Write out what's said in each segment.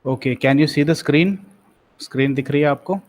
Okay, can you see the screen? Screen दिख रही है आपको?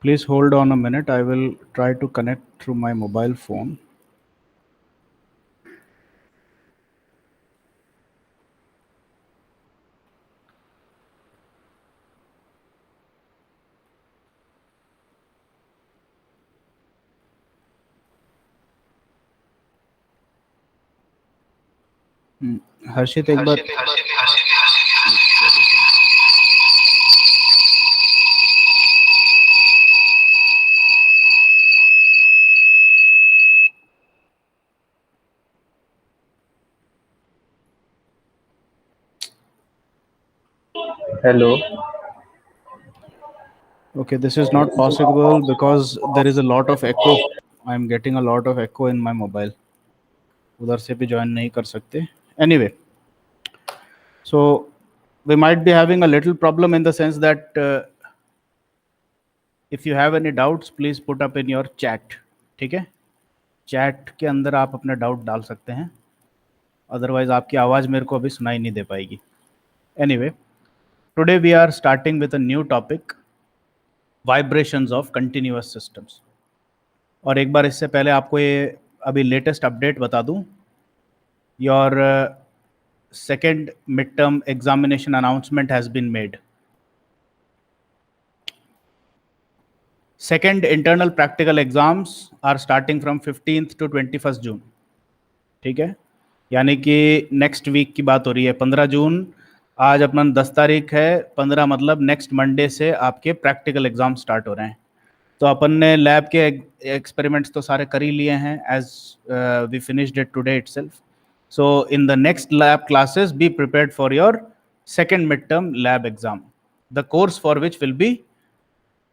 Please hold on a minute. I will try to connect through my mobile phone. हर्षित एक बार Hello. Okay, this is not possible because there is a lot of echo. I am getting a lot of echo in my mobile. उधर से भी join नहीं कर सकते. Anyway, so we might be having a little problem in the sense that if you have any doubts, please put up in your chat. ठीक है? Chat के अंदर आप अपना doubt डाल सकते हैं. Otherwise आपकी आवाज़ मेरे को अभी सुनाई नहीं दे पाएगी. Anyway, today we are starting with a new topic, vibrations of continuous systems. और एक बार इससे पहले आपको ये अभी लेटेस्ट अपडेट बता दूं, your second mid term examination announcement has been made. Second internal practical exams are starting from 15th to 21st June. ठीक है, यानी कि नेक्स्ट वीक की बात हो रही है. 15 जून, आज अपना 10 तारीख है. 15 मतलब नेक्स्ट मंडे से आपके प्रैक्टिकल एग्जाम स्टार्ट हो रहे हैं. तो अपन ने लैब के एक्सपेरिमेंट्स तो सारे कर ही लिए हैं, as we finished it today itself. So in the next lab classes be prepared for your second mid term lab exam, the course for which will be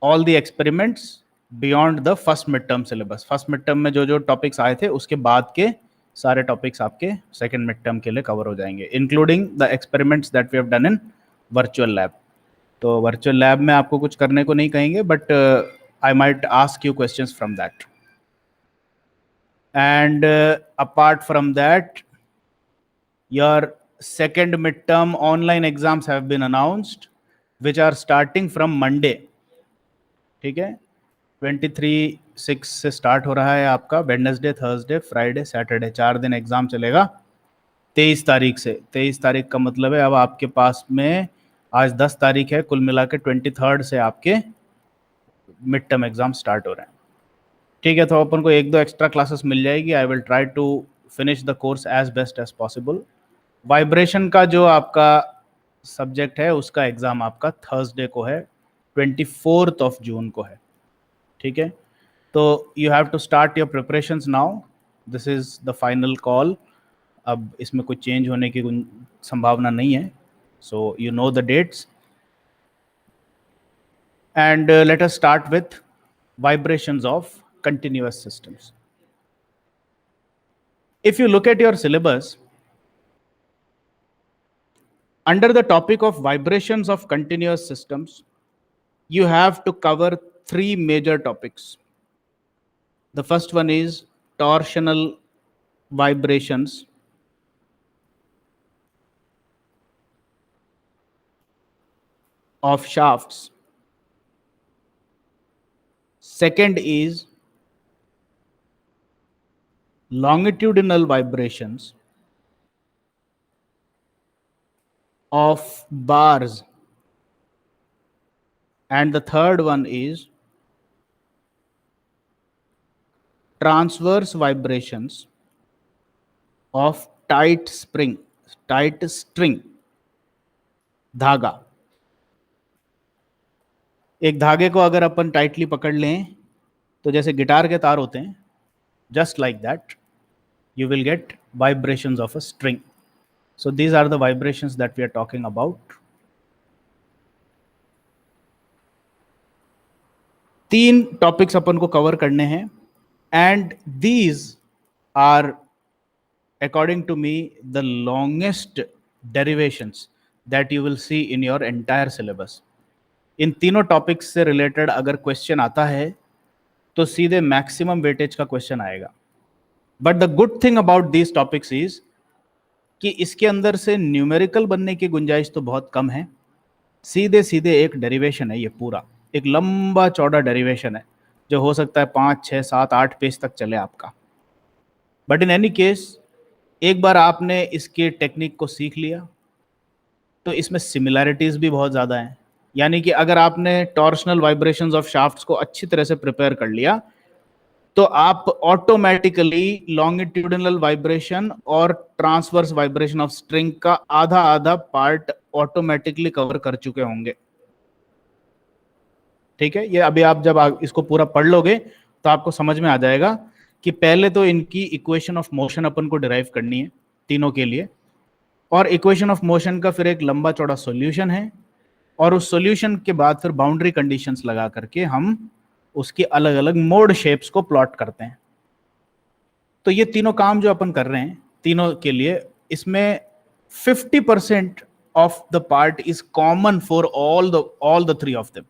all the experiments beyond the first mid term syllabus. First mid term में जो जो topics आए थे उसके बाद के सारे topics आपके सेकेंड मिड टर्म के लिए कवर हो जाएंगे, including the experiments that we have done in virtual lab. तो वर्चुअल लैब में आपको कुछ करने को नहीं कहेंगे, but I might ask you questions from that. And apart from that, your second midterm online exams have been announced, which are starting from Monday. ठीक है, 23/6 से स्टार्ट हो रहा है आपका. वेडनेसडे, थर्सडे, फ्राइडे, सैटरडे, 4 दिन एग्जाम चलेगा. 23 तारीख से. 23 तारीख का मतलब है अब आपके पास में, आज 10 तारीख है, कुल मिला के 23rd से आपके मिड टर्म एग्जाम स्टार्ट हो रहे हैं. ठीक है, तो अपन को एक दो एक्स्ट्रा क्लासेस मिल जाएगी. I will try to finish the course as best as possible. Vibration का जो आपका सब्जेक्ट है उसका एग्ज़ाम आपका थर्सडे को है, 24th जून को है. ठीक है, तो you have to start your preparations now. This is the final call. अब इसमें कोई चेंज होने की संभावना नहीं है. So you know the dates, and let us start with vibrations of continuous systems. If you look at your syllabus, under the topic of vibrations of continuous systems, you have to cover 3 major topics. The first one is torsional vibrations. Of shafts. Second is longitudinal vibrations of bars, and the third one is transverse vibrations of tight string, धागा. एक धागे को अगर अपन tightly पकड़ लें तो जैसे guitar के तार होते हैं, just like that you will get vibrations of a string. So these are the vibrations that we are talking about. तीन टॉपिक्स अपन को कवर करने हैं, and these are according to me the longest derivations that you will see in your entire syllabus. इन तीनों topics से related अगर question आता है तो सीधे मैक्सिमम वेटेज का क्वेश्चन आएगा. But the good thing about these topics is कि इसके अंदर से न्यूमेरिकल बनने की गुंजाइश तो बहुत कम है. सीधे सीधे एक डेरिवेशन है, ये पूरा एक लंबा चौड़ा डेरिवेशन है जो हो सकता है 5, 6, 7, 8 पेज तक चले आपका. बट इन एनी केस एक बार आपने इसके टेक्निक को सीख लिया तो इसमें सिमिलैरिटीज भी बहुत ज़्यादा हैं. यानी कि अगर आपने टॉर्शनल वाइब्रेशंस ऑफ शाफ्ट्स को अच्छी तरह से प्रिपेयर कर लिया तो आप ऑटोमेटिकली लॉन्गिट्यूडिनल वाइब्रेशन और ट्रांसवर्स वाइब्रेशन ऑफ स्ट्रिंग का आधा आधा पार्ट ऑटोमेटिकली कवर कर चुके होंगे. ठीक है, ये अभी आप जब इसको पूरा पढ़ लोगे तो आपको समझ में आ जाएगा कि पहले तो इनकी इक्वेशन ऑफ मोशन अपन को डिराइव करनी है तीनों के लिए, और इक्वेशन ऑफ मोशन का फिर एक लंबा चौड़ा सॉल्यूशन है, और उस सॉल्यूशन के बाद फिर बाउंड्री कंडीशंस लगा करके हम उसकी अलग अलग मोड शेप्स को प्लॉट करते हैं. तो ये तीनों काम जो अपन कर रहे हैं तीनों के लिए, इसमें 50% of the part is common for all the three of them.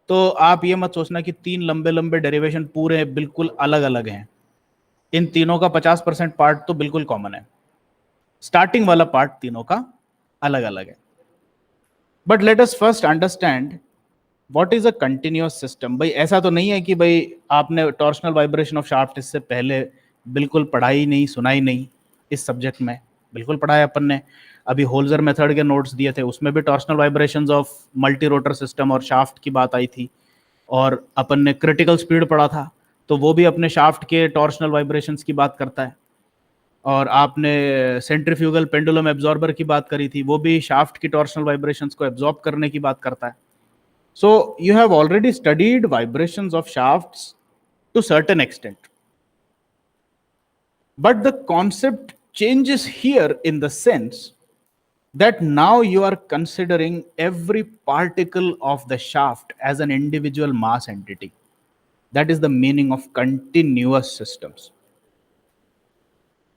तो आप ये मत सोचना कि तीन लंबे लंबे डेरिवेशन पूरे बिल्कुल अलग अलग हैं. इन तीनों का 50% पार्ट तो बिल्कुल कॉमन है. स्टार्टिंग वाला पार्ट तीनों का अलग अलग है. But let us first understand what is a continuous system. भाई ऐसा तो नहीं है कि भाई आपने टॉर्शनल वाइब्रेशन ऑफ शाफ्ट इससे पहले बिल्कुल पढ़ाई नहीं, सुनाई नहीं. इस सब्जेक्ट में बिल्कुल पढ़ाया अपन ने. अभी होल्जर मेथड के नोट्स दिए थे, उसमें भी torsional vibrations of multi rotor system और शाफ्ट की बात आई थी, और अपन ने क्रिटिकल स्पीड पढ़ा था तो वो भी अपने शाफ्ट के टॉर्शनल वाइब्रेशंस की बात करता है. और आपने सेंट्रीफ्यूगल पेंडुलम एब्जॉर्बर की बात करी थी, वो भी शाफ्ट की टॉर्शनल वाइब्रेशंस को एब्जॉर्ब करने की बात करता है. So you have already studied vibrations of shafts to certain extent. But the concept changes here in the sense that now you are considering every particle of the shaft as an individual mass entity. That is the meaning of continuous systems.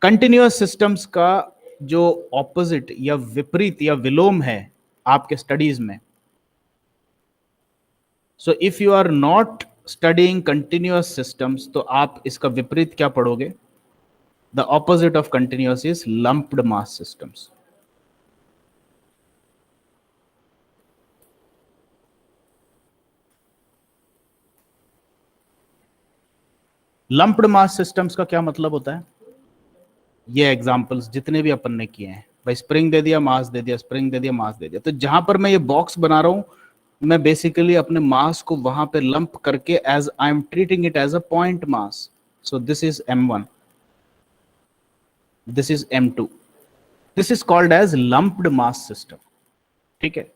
Continuous systems का जो opposite या विपरीत या विलोम है आपके studies में, so if you are not studying continuous systems तो आप इसका विपरीत क्या पढ़ोगे? The opposite of continuous is lumped mass systems. Lumped mass systems का क्या मतलब होता है? ये एग्जांपल्स जितने भी अपन ने किए हैं, भाई स्प्रिंग दे दिया, मास दे दिया, स्प्रिंग दे दिया, मास दे दिया, तो जहां पर मैं ये बॉक्स बना रहा हूं मैं बेसिकली अपने मास को वहां पे लंप करके as I am treating it as a point mass. So this is m1, this is m2, this is called as lumped mass system. ठीक है.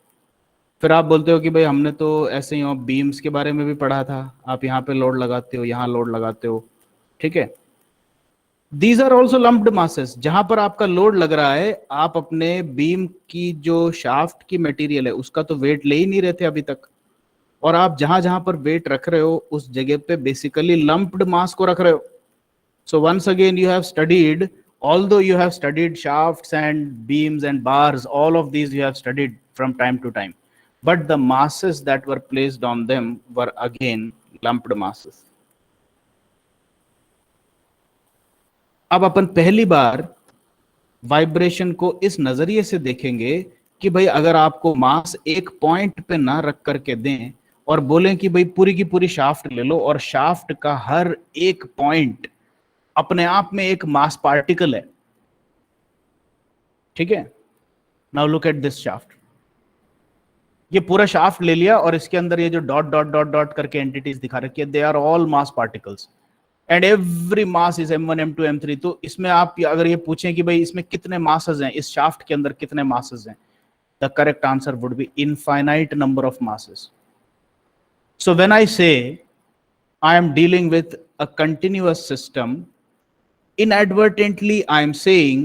फिर आप बोलते हो कि भाई हमने तो ऐसे ही बीम्स के बारे में भी पढ़ा था, आप यहाँ पे लोड लगाते हो, यहाँ लोड लगाते हो. ठीक है. These are also lumped masses. जहां पर आपका लोड लग रहा है, आप अपने बीम की जो शाफ्ट की मटेरियल है उसका तो वेट ले ही नहीं रहे थे अभी तक, और आप जहां जहां पर वेट रख रहे हो उस जगह पे बेसिकली लंप्ड मास को रख रहे हो. So once again you have studied, although you have studied shafts and beams and bars, all of these you have studied from time to time, but the masses that were placed on them were again lumped masses. अब अपन पहली बार vibration को इस नजरिए से देखेंगे कि भाई अगर आपको मास एक पॉइंट पे ना रख करके दें और बोलें कि भाई पूरी की पूरी शाफ्ट ले लो और शाफ्ट का हर एक पॉइंट अपने आप में एक मास पार्टिकल है. ठीक है. Now look at this shaft. ये पूरा शाफ्ट ले लिया और इसके अंदर ये जो डॉट डॉट डॉट डॉट करके एंटिटीज दिखा रखी है, they are all mass particles and every mass is m1 m2 m3। तो इसमें आप अगर ये पूछें कि भाई इसमें कितने मासेस हैं, इस शाफ्ट के अंदर कितने मासेस हैं, the correct answer would be infinite number of masses. So when I से I am dealing with a continuous system, inadvertently I am saying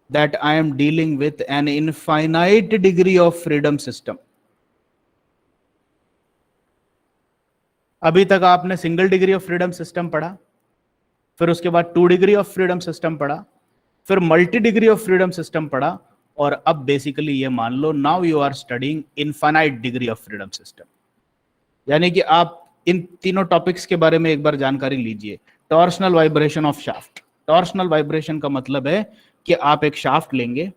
that I am dealing with an infinite degree of freedom system. अभी तक आपने single degree of freedom system पढ़ा, फिर उसके बाद 2 degree of freedom system पढ़ा, फिर multi degree of freedom system पढ़ा, और अब बेसिकली ये मान लो now you are studying infinite degree of freedom system. यानी कि आप इन तीनों टॉपिक्स के बारे में एक बार जानकारी लीजिए। Torsional vibration of shaft. Torsional vibration का मतलब है कि आप एक शाफ्ट लेंगे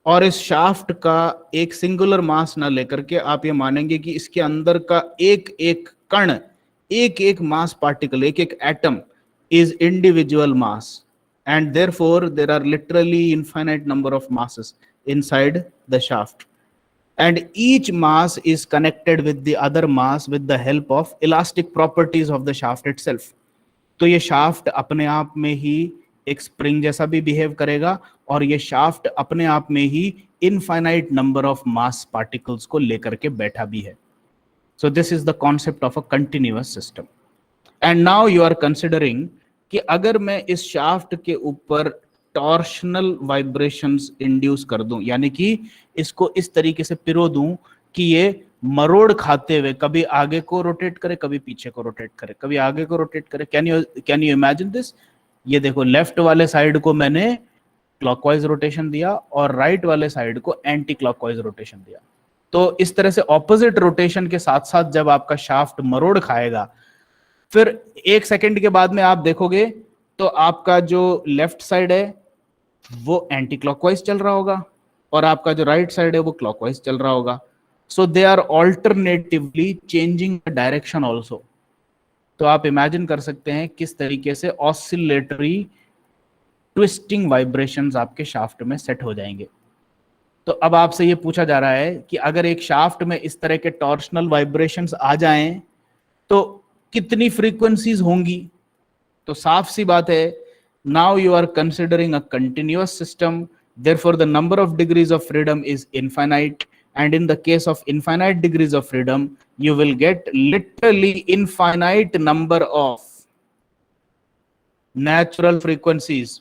और इस शाफ्ट का एक सिंगुलर मास ना लेकर के आप ये मानेंगे कि इसके अंदर का एक एक कण, एक एक मास पार्टिकल, एक एक atom is individual mass, and therefore there are literally infinite number of masses inside the shaft, and each mass is connected with the other mass with the help of elastic properties of the shaft itself. तो ये shaft अपने आप में ही एक spring जैसा भी behave करेगा, और ये शाफ्ट अपने आप में ही infinite number of mass particles को लेकर के बैठा भी है। So this is the concept of a continuous system. And now you are considering कि अगर मैं इस शाफ्ट के ऊपर टॉर्शनल वाइब्रेशंस इंड्यूस कर दूं, यानी कि इसको इस तरीके से पिरो दूं कि ये मरोड़ खाते हुए कभी आगे को रोटेट करे, कभी पीछे को रोटेट करे, कभी आगे को रोटेट करे। Can you imagine this? ये देखो, लेफ्ट वाले साइड को मैंने क्लॉकवाइज रोटेशन दिया और राइट वाले साइड को एंटी क्लॉकवाइज रोटेशन दिया। तो इस तरह से ऑपोजिट रोटेशन के साथ साथ जब आपका शाफ्ट मरोड़ खाएगा, फिर 1 सेकंड के बाद में आप देखोगे तो आपका जो लेफ्ट साइड है वो एंटी क्लॉकवाइज चल रहा होगा और आपका जो राइट साइड है वो क्लॉकवाइज चल रहा होगा। So they are alternatively changing the direction also. तो आप इमेजिन कर सकते हैं किस तरीके से ऑसिलेटरी ट्विस्टिंग वाइब्रेशंस आपके शाफ्ट में सेट हो जाएंगे। तो अब आपसे ये पूछा जा रहा है कि अगर एक शाफ्ट में इस तरह के टॉर्शनल वाइब्रेशंस आ जाएं तो कितनी फ्रीक्वेंसीज होंगी? तो साफ सी बात है, now you are considering a continuous system, therefore the number of degrees of freedom is infinite, and in the case of infinite degrees of freedom you will get literally infinite number of natural frequencies,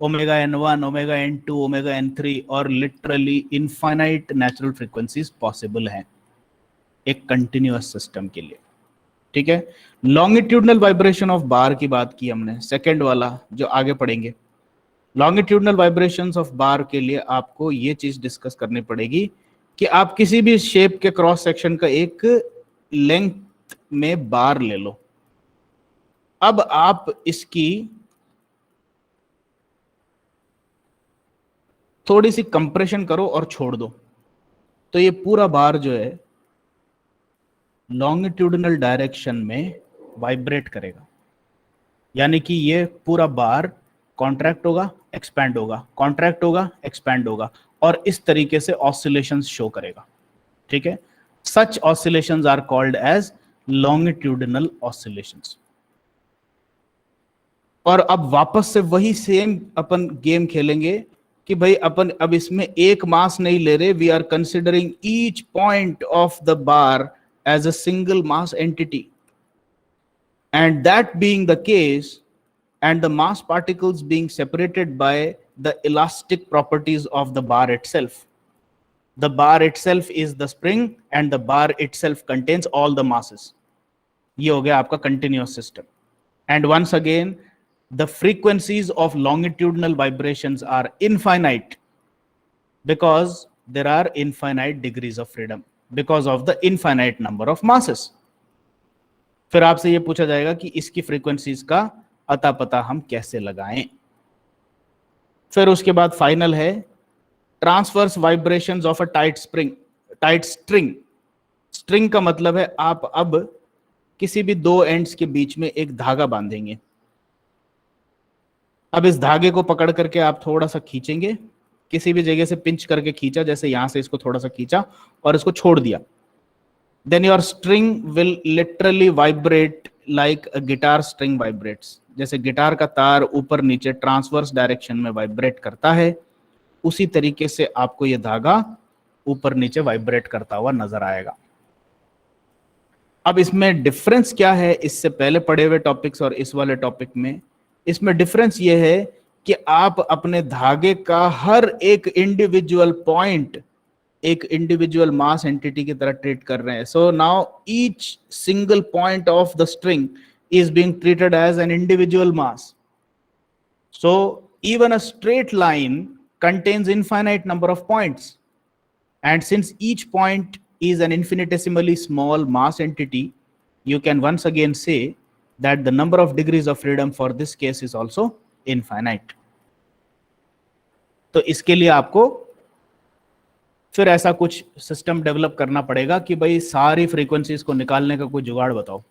omega n1, omega n2, omega n3, और literally infinite natural frequencies possible हैं एक continuous system के लिए। ठीक है, longitudinal vibration of बार की बात की हमने, सेकंड वाला जो आगे पढ़ेंगे। लॉन्गिट्यूडनल वाइब्रेशंस ऑफ बार के लिए आपको ये चीज डिस्कस करनी पड़ेगी कि आप किसी भी शेप के क्रॉस सेक्शन का एक लेंथ में बार ले लो। अब आप इसकी थोड़ी सी कंप्रेशन करो और छोड़ दो, तो ये पूरा बार जो है लॉन्गिट्यूडनल डायरेक्शन में वाइब्रेट करेगा। यानी कि ये पूरा बार कॉन्ट्रैक्ट होगा, एक्सपैंड होगा, कॉन्ट्रैक्ट होगा, एक्सपैंड होगा, और इस तरीके से ऑसिलेशंस शो करेगा। ठीक है, such oscillations are called as longitudinal oscillations. और अब वापस से वही सेम अपन गेम खेलेंगे कि भाई अपन अब इसमें एक मास नहीं ले रहे, we are considering each point of the bar as a single mass entity, and that being the case and the mass particles being separated by the elastic properties of the bar itself. The bar itself is the spring and the bar itself contains all the masses. ये हो गया आपका continuous system. And once again the frequencies of longitudinal vibrations are infinite because there are infinite degrees of freedom because of the infinite number of masses. फिर आपसे ये पूछा जाएगा कि इसकी फ्रीक्वेंसीज का अता पता हम कैसे लगाएं। फिर उसके बाद फाइनल है transverse vibrations of a tight spring, tight string. String का मतलब है आप अब किसी भी दो एंड्स के बीच में एक धागा बांधेंगे। अब इस धागे को पकड़ करके आप थोड़ा सा खींचेंगे, किसी भी जगह से पिंच करके खींचा, जैसे यहां से इसको थोड़ा सा खींचा और इसको छोड़ दिया, then your string will literally vibrate like a guitar string vibrates. जैसे गिटार का तार ऊपर नीचे ट्रांसवर्स डायरेक्शन में वाइब्रेट करता है, उसी तरीके से आपको यह धागा ऊपर नीचे वाइब्रेट करता हुआ नजर आएगा। अब इसमें डिफरेंस क्या है इससे पहले पढ़े हुए टॉपिक्स और इस वाले टॉपिक में? इसमें डिफरेंस यह है कि आप अपने धागे का हर एक इंडिविजुअल पॉइंट एक इंडिविजुअल मास एंटिटी की तरह ट्रीट कर रहे हैं। So now each single point of the string is being treated as an individual mass. So even a straight line contains infinite number of points, and since each point is an infinitesimally small mass entity, you can once again say that the number of degrees of freedom for this case is also infinite. तो इसके लिए आपको फिर ऐसा कुछ system develop करना पड़ेगा कि भाई सारी फ्रीक्वेंसीज को निकालने का कोई जुगाड़ बताओ।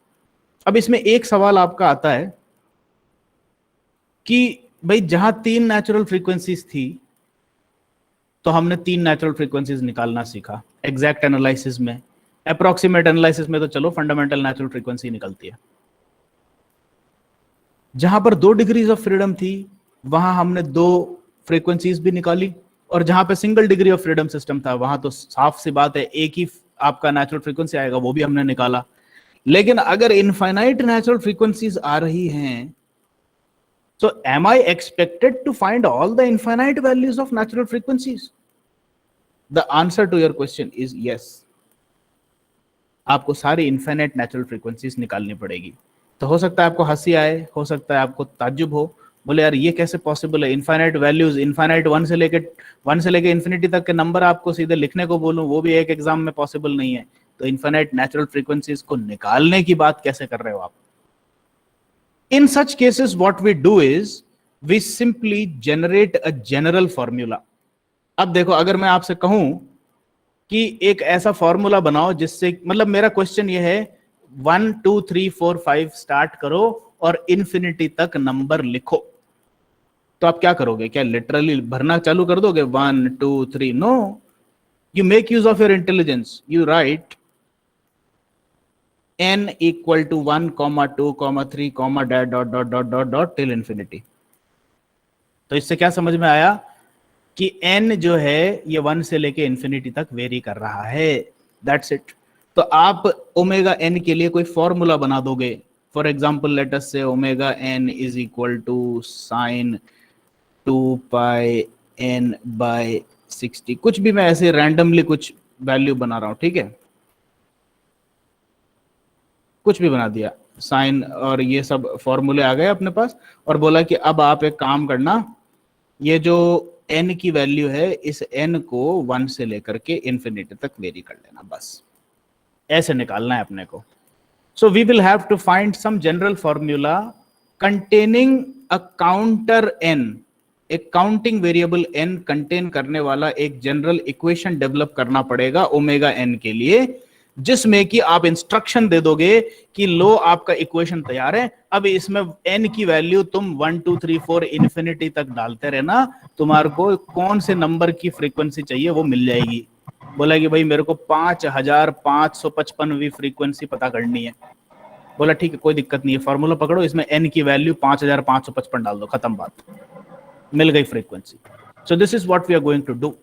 अब इसमें एक सवाल आपका आता है कि भाई जहां 3 नेचुरल फ्रीक्वेंसीज थी तो हमने 3 नेचुरल फ्रीक्वेंसीज निकालना सीखा एग्जैक्ट एनालिसिस में, अप्रोक्सीमेट एनालिसिस में तो चलो फंडामेंटल नेचुरल फ्रीक्वेंसी निकलती है। जहां पर 2 डिग्रीज ऑफ फ्रीडम थी वहां हमने 2 फ्रीक्वेंसीज भी निकाली, और जहां पे single degree of freedom system था वहां तो साफ सी बात है एक ही आपका नेचुरल फ्रीक्वेंसी आएगा, वो भी हमने निकाला। लेकिन अगर इनफाइनाइट नेचुरल फ्रीक्वेंसीज आ रही हैं तो am I expected to find all the infinite values of natural frequencies? The answer to your question is yes. आपको सारी इनफाइनाइट नेचुरल फ्रीक्वेंसीज निकालनी पड़ेगी। तो हो सकता है आपको हंसी आए, हो सकता है आपको ताज्जुब हो, बोले यार ये कैसे पॉसिबल है, इनफाइनाइट वैल्यूज, इनफाइनाइट 1 से लेके इन्फिनिटी तक के नंबर आपको सीधे लिखने को बोलूं वो भी एक एग्जाम में पॉसिबल नहीं है, तो इनफाइनाइट नेचुरल फ्रीक्वेंसीज को निकालने की बात कैसे कर रहे हो आप? In such cases, what we do is we simply generate a general formula. अब देखो अगर मैं आपसे कहूं कि एक ऐसा फॉर्मूला बनाओ जिससे, मतलब मेरा क्वेश्चन ये है 1 2 3 4 5 स्टार्ट करो और इन्फिनिटी तक नंबर लिखो, तो आप क्या करोगे? क्या लिटरली भरना चालू कर दोगे 1 2 3? No, you make use of your intelligence, you write n equal to 1, 2, 3, dot till infinity. तो इससे क्या समझ में आया कि n जो है ये 1 से लेके इंफिनिटी तक वेरी कर रहा है, दैट्स इट। तो आप ओमेगा n के लिए कोई फॉर्मूला बना दोगे, for example let us say omega n is equal to sine 2 pi n by 60, कुछ भी मैं ऐसे रैंडमली कुछ वैल्यू बना रहा हूं, ठीक है, कुछ भी बना दिया साइन, और ये सब फॉर्मूले आ गए अपने पास, और बोला कि अब आप एक काम करना, ये जो n की वैल्यू है इस n को 1 से लेकर के इंफिनिटी तक वेरी कर लेना, बस ऐसे निकालना है अपने को। So we will have to find some general formula containing a counter n, एक काउंटिंग वेरिएबल n कंटेन करने वाला एक जनरल इक्वेशन डेवलप करना पड़ेगा ओमेगा n के लिए, जिसमें कि आप इंस्ट्रक्शन दे दोगे कि लो आपका इक्वेशन तैयार है, अब इसमें n की वैल्यू तुम 1 2 3 4 इन्फिनिटी तक डालते रहना, तुम्हारे को कौन से नंबर की फ्रीक्वेंसी चाहिए वो मिल जाएगी। बोला कि भाई मेरे को 5555वीं फ्रीक्वेंसी पता करनी है। बोला ठीक है कोई दिक्कत नहीं है, फॉर्मूला पकड़ो, इसमें n की वैल्यू 5555 डाल दो, खत्म बात, मिल गई frequency. So this is what we are going to do,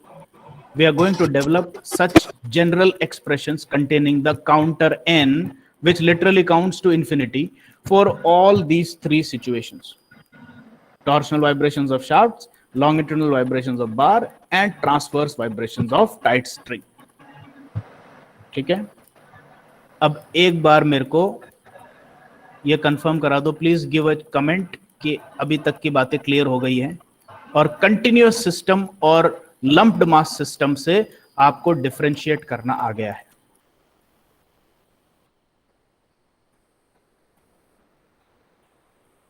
we are going to develop such general expressions containing the counter n, which literally counts to infinity, for all these 3 situations: torsional vibrations of shafts, longitudinal vibrations of bar, and transverse vibrations of tight string. ठीक है, अब एक बार मेरे को ये confirm करा दो, please give a comment कि अभी तक की बातें क्लियर हो गई हैं और कंटिन्यूअस सिस्टम और लंप्ड मास सिस्टम से आपको डिफरेंशिएट करना आ गया है।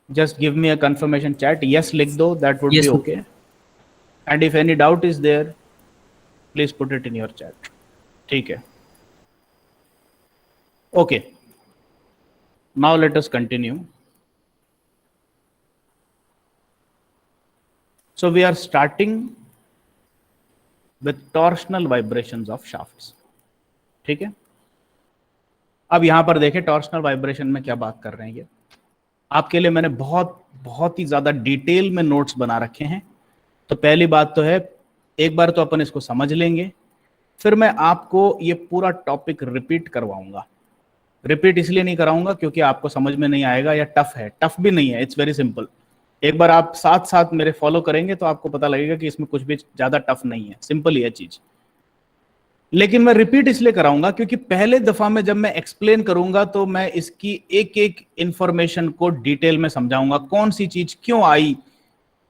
Just give me a confirmation chat, yes लिख दो, that would be okay, and if any doubt is there please put it in your chat. ठीक है, okay, now let us continue. So we are starting with torsional vibrations of shafts. ठीक है, अब यहां पर देखें टॉर्शनल वाइब्रेशन में क्या बात कर रहे हैं। ये आपके लिए मैंने बहुत बहुत ही ज्यादा डिटेल में नोट्स बना रखे हैं। तो पहली बात तो है, एक बार तो अपन इसको समझ लेंगे, फिर मैं आपको ये पूरा टॉपिक रिपीट करवाऊंगा। रिपीट इसलिए नहीं कराऊंगा क्योंकि आपको समझ में नहीं आएगा या टफ है। टफ भी नहीं है, इट्स वेरी सिंपल। एक बार आप साथ साथ मेरे फॉलो करेंगे तो आपको पता लगेगा कि इसमें कुछ भी ज्यादा टफ नहीं है, सिंपल ही है चीज। लेकिन मैं रिपीट इसलिए कराऊंगा क्योंकि पहले दफा में जब मैं एक्सप्लेन करूंगा तो मैं इसकी एक एक इंफॉर्मेशन को डिटेल में समझाऊंगा, कौन सी चीज क्यों आई,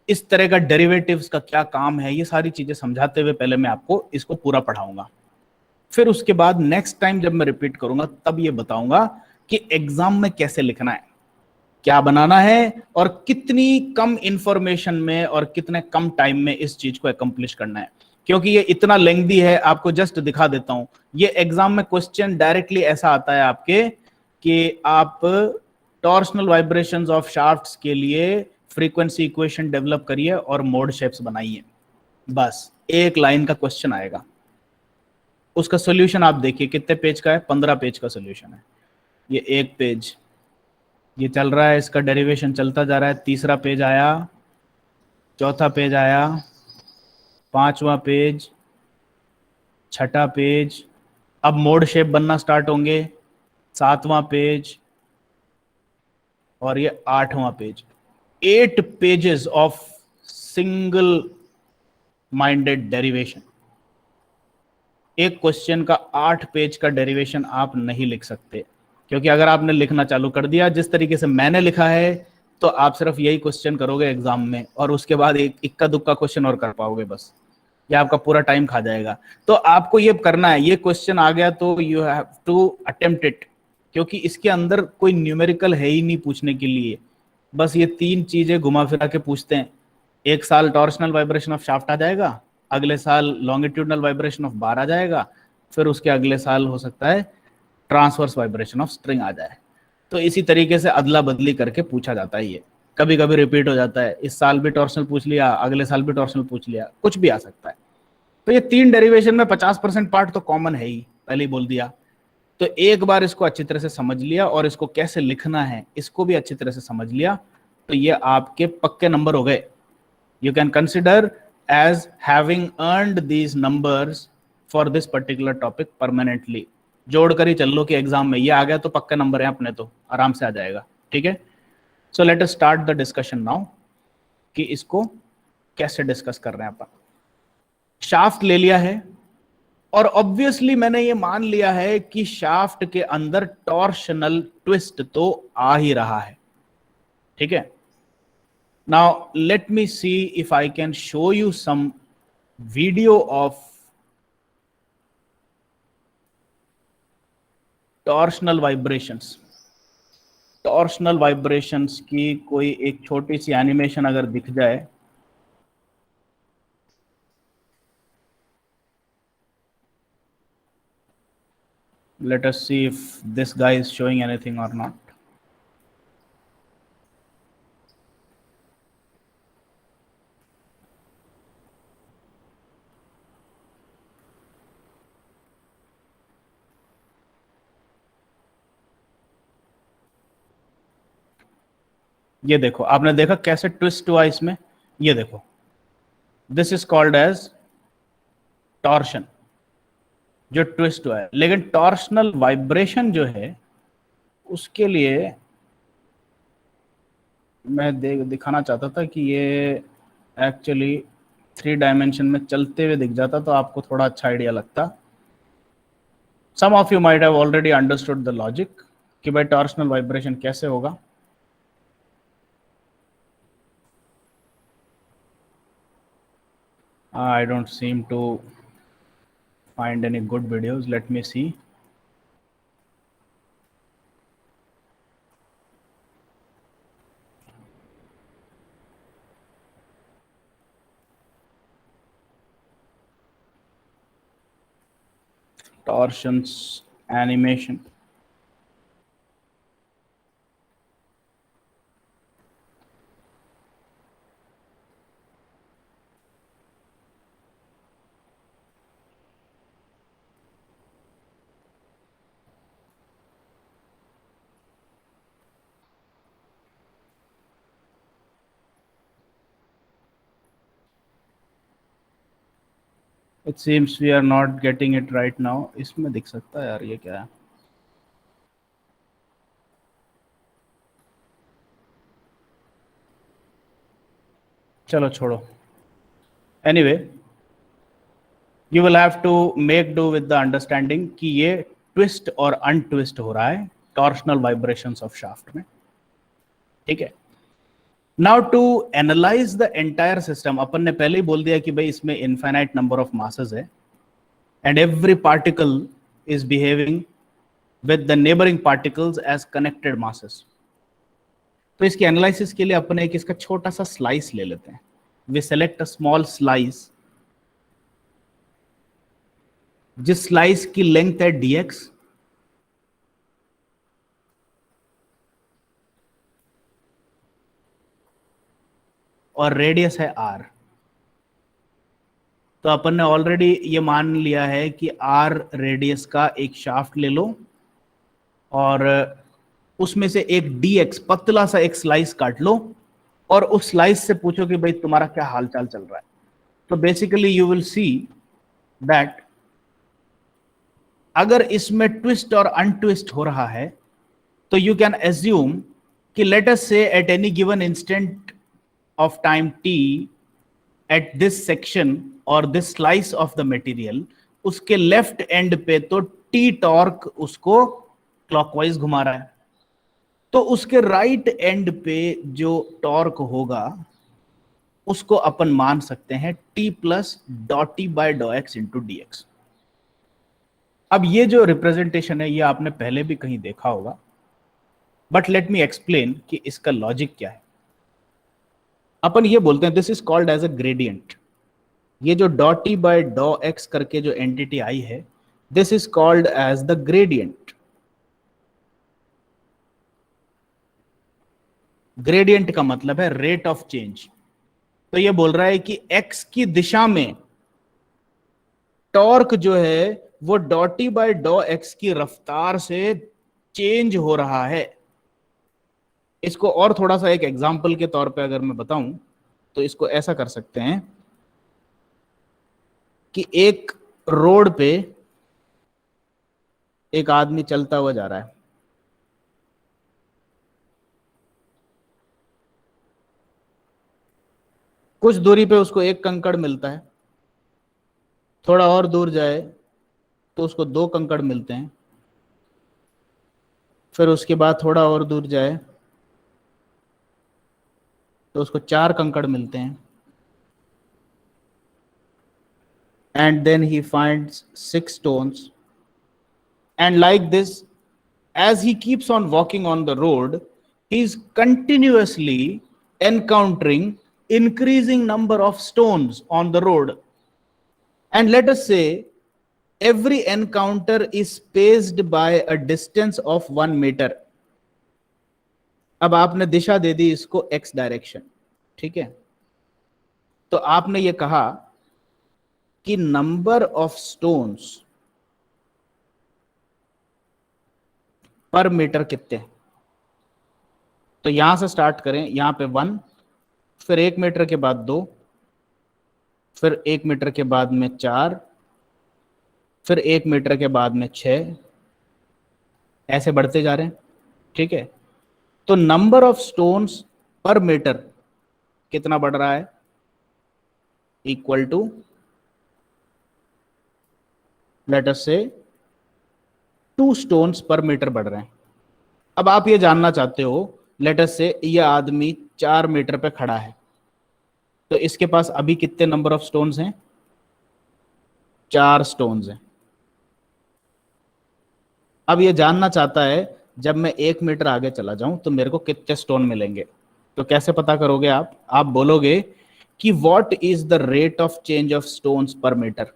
इस तरह का डेरिवेटिव्स का क्या काम है, ये सारी चीजें समझाते हुए पहले मैं आपको इसको पूरा पढ़ाऊंगा। फिर उसके बाद नेक्स्ट टाइम जब मैं रिपीट करूंगा तब ये बताऊंगा कि एग्जाम में कैसे लिखना है, क्या बनाना है, और कितनी कम इंफॉर्मेशन में और कितने कम टाइम में इस चीज को अकम्प्लिश करना है। क्योंकि ये इतना लेंथी है, आपको जस्ट दिखा देता हूं। ये एग्जाम में क्वेश्चन डायरेक्टली ऐसा आता है आपके कि आप टॉर्शनल वाइब्रेशंस ऑफ शाफ्ट्स के लिए फ्रीक्वेंसी इक्वेशन डेवलप करिए और मोड शेप्स बनाइए। बस एक लाइन का क्वेश्चन आएगा, उसका सॉल्यूशन आप देखिए कितने पेज का है, 15 पेज का सॉल्यूशन है। ये एक पेज ये चल रहा है, इसका डेरिवेशन चलता जा रहा है। तीसरा पेज आया, चौथा पेज आया, पांचवा पेज, छठा पेज, अब मोड शेप बनना स्टार्ट होंगे, सातवां पेज, और ये आठवां page. 8 pages of single minded derivation. एक क्वेश्चन का 8 पेज का डेरिवेशन आप नहीं लिख सकते, क्योंकि अगर आपने लिखना चालू कर दिया जिस तरीके से मैंने लिखा है तो आप सिर्फ यही क्वेश्चन करोगे एग्जाम में, और उसके बाद एक इक्का दुक्का क्वेश्चन और कर पाओगे बस। ये आपका पूरा टाइम खा जाएगा। तो आपको ये करना है, ये क्वेश्चन आ गया तो you have to attempt it, क्योंकि इसके अंदर कोई न्यूमेरिकल है ही नहीं पूछने के लिए। बस ये 3 चीजें घुमा फिरा के पूछते हैं। एक साल टॉर्शनल वाइब्रेशन ऑफ शाफ्ट आ जाएगा, अगले साल लॉन्गिट्यूडनल वाइब्रेशन ऑफ बार आ जाएगा, फिर उसके अगले साल हो सकता है ट्रांसवर्स वाइब्रेशन ऑफ स्ट्रिंग आ जाए। तो इसी तरीके से अदला बदली करके पूछा जाता है। ये कभी कभी रिपीट हो जाता है, इस साल भी टॉर्शनल पूछ लिया, अगले साल भी टॉर्शनल पूछ लिया, कुछ भी आ सकता है। तो ये 3 डेरिवेशन में 50% पार्ट तो कॉमन है ही, पहले ही बोल दिया। तो एक बार इसको अच्छी तरह से समझ लिया और इसको कैसे लिखना है इसको भी अच्छी तरह से समझ लिया, तो ये आपके पक्के नंबर हो गए। You can consider as having earned these numbers for this particular topic permanently। जोड़ कर ही चल लो कि एग्जाम में ये आ गया तो पक्के नंबर है अपने, तो आराम से आ जाएगा। ठीक है, so let us start the discussion now कि इसको कैसे डिस्कस कर रहे हैं अपन। शाफ्ट ले लिया है और ऑब्वियसली मैंने ये मान लिया है कि शाफ्ट के अंदर टॉर्शनल ट्विस्ट तो आ ही रहा है। ठीक है, now let me see if I can show you some video of torsional vibrations। Torsional vibrations की कोई एक छोटी सी एनिमेशन अगर दिख जाए, let us see if this guy is showing anything or not। ये देखो, आपने देखा कैसे ट्विस्ट हुआ इसमें, ये देखो, this is called as torsion, जो ट्विस्ट हुआ है। लेकिन टॉर्शनल वाइब्रेशन जो है उसके लिए मैं दिखाना चाहता था कि ये एक्चुअली 3 डायमेंशन में चलते हुए दिख जाता तो आपको थोड़ा अच्छा आइडिया लगता। Some of you might have already understood the logic कि भाई टॉर्शनल वाइब्रेशन कैसे होगा। I don't seem to find any good videos. Let me see. Torsions animation। It seems we are not getting it right now. इसमें दिख सकता है यार, ये क्या है? चलो छोड़ो। Anyway, you will have to make do with the understanding कि ये ट्विस्ट और अनट्विस्ट हो रहा है टॉर्शनल वाइब्रेशंस ऑफ शाफ्ट में, ठीक है। Now to analyse the entire system, अपन ने पहले ही बोल दिया कि भाई इसमें इनफाइनाइट नंबर ऑफ मासेस है and every particle is behaving with the neighbouring particles as connected masses. तो इसके एनालिसिस के लिए अपन एक इसका छोटा सा स्लाइस ले लेते हैं। We select a small slice, जिस स्लाइस की लेंथ है dx और रेडियस है r। तो अपन ने ऑलरेडी ये मान लिया है कि r रेडियस का एक शाफ्ट ले लो और उसमें से एक dx पतला सा एक स्लाइस काट लो और उस स्लाइस से पूछो कि भाई तुम्हारा क्या हालचाल चल रहा है। तो basically you will see that अगर इसमें ट्विस्ट और अनट्विस्ट हो रहा है तो यू कैन एज्यूम कि let us say at any given instant of time t at this section और this slice of the material, उसके लेफ्ट एंड पे तो t टॉर्क उसको क्लॉकवाइज घुमा रहा है, तो उसके राइट एंड पे जो टॉर्क होगा उसको अपन मान सकते हैं t plus dot t by डॉ एक्स इंटू डी एक्स। अब ये जो रिप्रेजेंटेशन है ये आपने पहले भी कहीं देखा होगा, बट लेट मी एक्सप्लेन कि इसका लॉजिक क्या है। अपन ये बोलते हैं this is called as a gradient. ये जो डॉट टी बाय डॉ एक्स करके जो एंटिटी आई है, this is called as the gradient. Gradient का मतलब है रेट ऑफ चेंज। तो ये बोल रहा है कि x की दिशा में टॉर्क जो है वो डॉट टी बाय डॉ एक्स की रफ्तार से चेंज हो रहा है। इसको और थोड़ा सा एक एग्जांपल के तौर पे अगर मैं बताऊं तो इसको ऐसा कर सकते हैं कि एक रोड पे एक आदमी चलता हुआ जा रहा है, कुछ दूरी पे उसको एक कंकड़ मिलता है, थोड़ा और दूर जाए तो उसको दो कंकड़ मिलते हैं, फिर उसके बाद थोड़ा और दूर जाए तो उसको चार कंकड़ मिलते हैं, and then he finds 6 stones, and like this as he keeps on walking on the road he is continuously encountering increasing number of stones on the road, and let us say every encounter is spaced by a distance of 1 meter। अब आपने दिशा दे दी इसको x direction, ठीक है। तो आपने ये कहा कि नंबर ऑफ स्टोन्स पर मीटर कितने, तो यहां से स्टार्ट करें, यहां पे 1, फिर 1 मीटर के बाद 2, फिर 1 मीटर के बाद में 4, फिर 1 मीटर के बाद में 6, ऐसे बढ़ते जा रहे हैं, ठीक है। तो नंबर ऑफ स्टोन्स पर मीटर कितना बढ़ रहा है, इक्वल टू लेट अस से 2 स्टोन्स पर मीटर बढ़ रहे हैं। अब आप ये जानना चाहते हो, लेट अस से ये आदमी 4 मीटर पे खड़ा है, तो इसके पास अभी कितने नंबर ऑफ स्टोन्स हैं, 4 स्टोन्स हैं। अब ये जानना चाहता है जब मैं 1 मीटर आगे चला जाऊं तो मेरे को कितने स्टोन मिलेंगे। तो कैसे पता करोगे आप बोलोगे कि what is the rate of change of stones पर मीटर,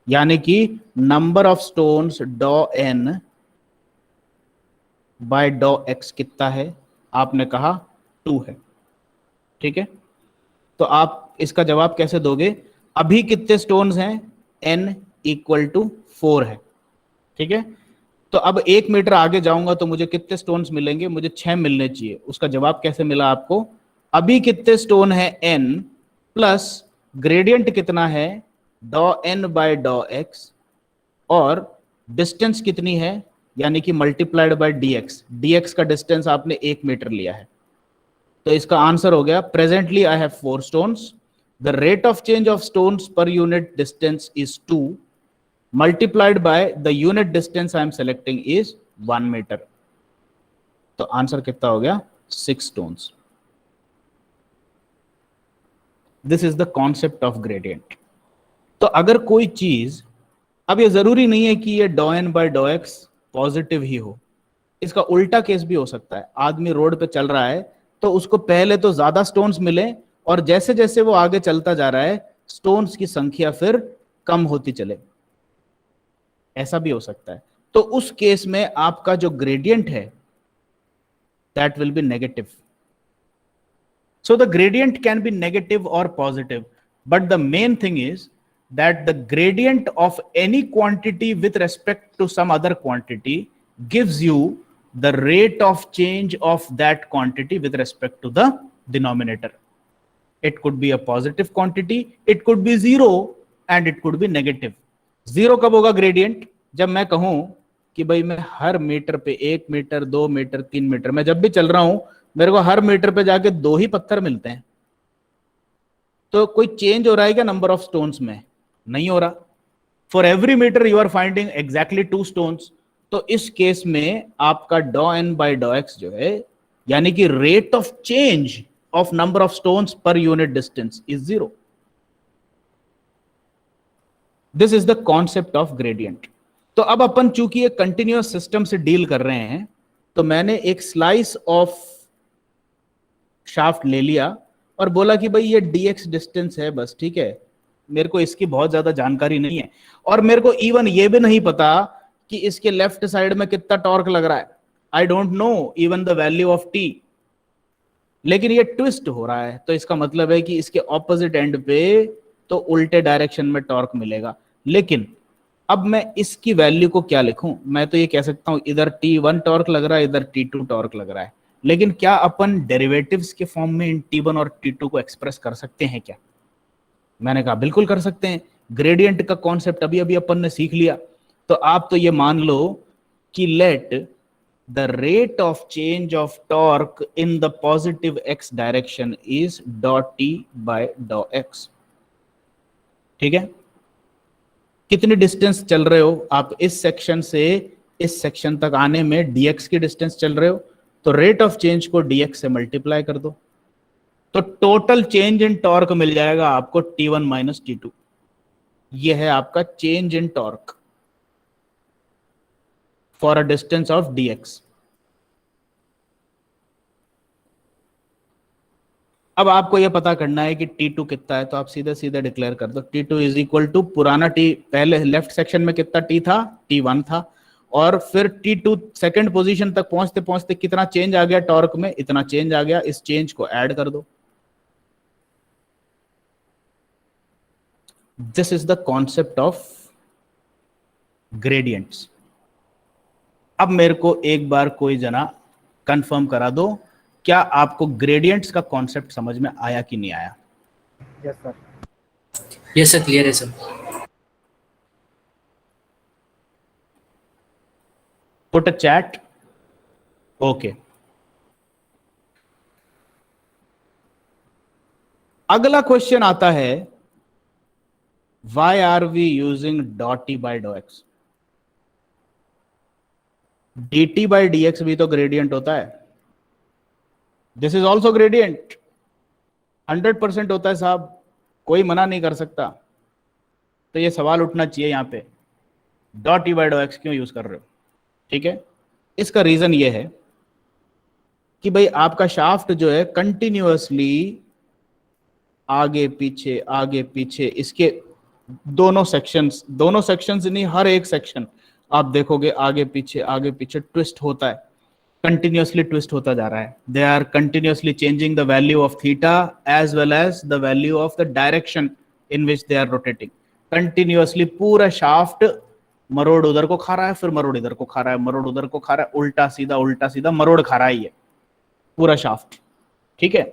यानी कि नंबर ऑफ स्टोन्स डॉ एन बाय डॉ एक्स कितना है, आपने कहा 2 है, ठीक है। तो आप इसका जवाब कैसे दोगे, अभी कितने स्टोन्स हैं, n इक्वल टू 4 है, ठीक है। तो अब 1 मीटर आगे जाऊंगा तो मुझे कितने स्टोन्स मिलेंगे, मुझे 6 मिलने चाहिए। उसका जवाब कैसे मिला आपको, अभी कितने स्टोन है n प्लस ग्रेडियंट कितना है डॉ एन बाय डॉ एक्स, और डिस्टेंस कितनी है, यानी कि मल्टीप्लाइड बाय डीएक्स, डीएक्स का डिस्टेंस आपने 1 मीटर लिया है। तो इसका आंसर हो गया, presently I have 4 stones, the rate of change of stones per unit distance is 2 multiplied by the unit distance I am selecting is 1 metre. तो answer कितना हो गया, 6 stones. This is the concept of gradient. तो अगर कोई चीज, अब ये जरूरी नहीं है कि ये डॉ एन बाय डॉ एक्स पॉजिटिव ही हो, इसका उल्टा केस भी हो सकता है। आदमी रोड पे चल रहा है तो उसको पहले तो ज्यादा स्टोन्स मिले, और जैसे जैसे वो आगे चलता जा रहा है स्टोन्स की संख्या फिर कम होती चले, ऐसा भी हो सकता है। तो उस केस में आपका जो ग्रेडियंट है that will be negative. So the gradient can be negative or positive, but the main thing is that the gradient of any quantity with respect to some other quantity gives you the rate of change of that quantity with respect to the denominator. It could be a positive quantity, it could be zero, and it could be negative. Zero कब होगा gradient? जब मैं कहूं कि भाई मैं हर metre पे 1 metre, 2 metre, 3 metre, मैं जब भी चल रहा हूं मेरे को हर मीटर पे जाके 2 ही पत्थर मिलते हैं, तो कोई चेंज हो रहा है क्या नंबर ऑफ स्टोन्स में? नहीं हो रहा। For every metre you are finding exactly 2 stones. तो इस केस में आपका डॉ एन बाय डॉ एक्स जो है, यानी कि rate of change of number of stones per unit distance is 0। This is the concept of gradient. तो अब अपन चूंकि एक कंटिन्यूअस सिस्टम से डील कर रहे हैं, तो मैंने एक स्लाइस ऑफ शाफ्ट ले लिया और बोला कि भाई ये dx डिस्टेंस है बस, ठीक है, मेरे को इसकी बहुत ज्यादा जानकारी नहीं है, और मेरे को इवन ये भी नहीं पता कि इसके लेफ्ट साइड में कितना टॉर्क लग रहा है। I don't know even the value of T, लेकिन ये ट्विस्ट हो रहा है, तो इसका मतलब है कि इसके ऑपोजिट एंड पे तो उल्टे डायरेक्शन में टॉर्क मिलेगा। लेकिन अब मैं इसकी वैल्यू को क्या लिखूं? मैं तो ये कह सकता हूं इधर T1 टॉर्क लग रहा है, इधर T2 टॉर्क लग रहा है, लेकिन क्या अपन डेरिवेटिव्स के फॉर्म में इन T1 और T2 को एक्सप्रेस कर सकते हैं क्या? मैंने कहा बिल्कुल कर सकते हैं। ग्रेडियंट का कॉन्सेप्ट अभी अभी अपन ने सीख लिया। तो आप तो ये मान लो कि let the rate of change of torque in the positive x direction is डॉ T बाय डॉ x। ठीक है, कितनी डिस्टेंस चल रहे हो आप इस सेक्शन से इस सेक्शन तक आने में, dx की डिस्टेंस चल रहे हो, तो रेट ऑफ चेंज को dx से मल्टीप्लाई कर दो, तो टोटल चेंज इन टॉर्क मिल जाएगा आपको T1 माइनस T2। ये है आपका change in torque for a distance of dx। अब आपको यह पता करना है कि T2 कितना है, तो आप सीधे सीधे डिक्लेयर कर दो T2 इज इक्वल टू पुराना T, पहले लेफ्ट सेक्शन में कितना T था, T1 था, और फिर T2 सेकंड पोजीशन तक पहुंचते पहुंचते कितना चेंज आ गया टॉर्क में, इतना चेंज आ गया, इस चेंज को ऐड कर दो। This is the concept of gradients. अब मेरे को एक बार कोई जना कंफर्म करा दो, क्या आपको ग्रेडियंट्स का कॉन्सेप्ट समझ में आया कि नहीं आया? Yes sir. Yes sir, clear है sir. Put a chat. Okay, अगला क्वेश्चन आता है, why are we using daw T by डॉ x? D T by D x भी तो ग्रेडियंट होता है, दिस इज ऑल्सो ग्रेडियंट, 100% होता है साहब, कोई मना नहीं कर सकता। तो ये सवाल उठना चाहिए यहां पे, डॉ टी बाय डॉ एक्स क्यों यूज कर रहे हो? ठीक है, इसका रीजन ये है कि भाई आपका शाफ्ट जो है कंटिन्यूअसली आगे पीछे इसके दोनों सेक्शंस नहीं, हर एक सेक्शन आप देखोगे आगे पीछे ट्विस्ट होता है, कंटिन्यूअसली ट्विस्ट होता जा रहा है। They are continuously changing the value of theta as well as the value of the direction in which they are rotating. Continuously पूरा शाफ्ट मरोड़ उधर को खा रहा है, फिर मरोड़ इधर को खा रहा है, मरोड़ उधर को खा रहा है, उल्टा सीधा मरोड़ खा रहा है ये पूरा शाफ्ट। ठीक है,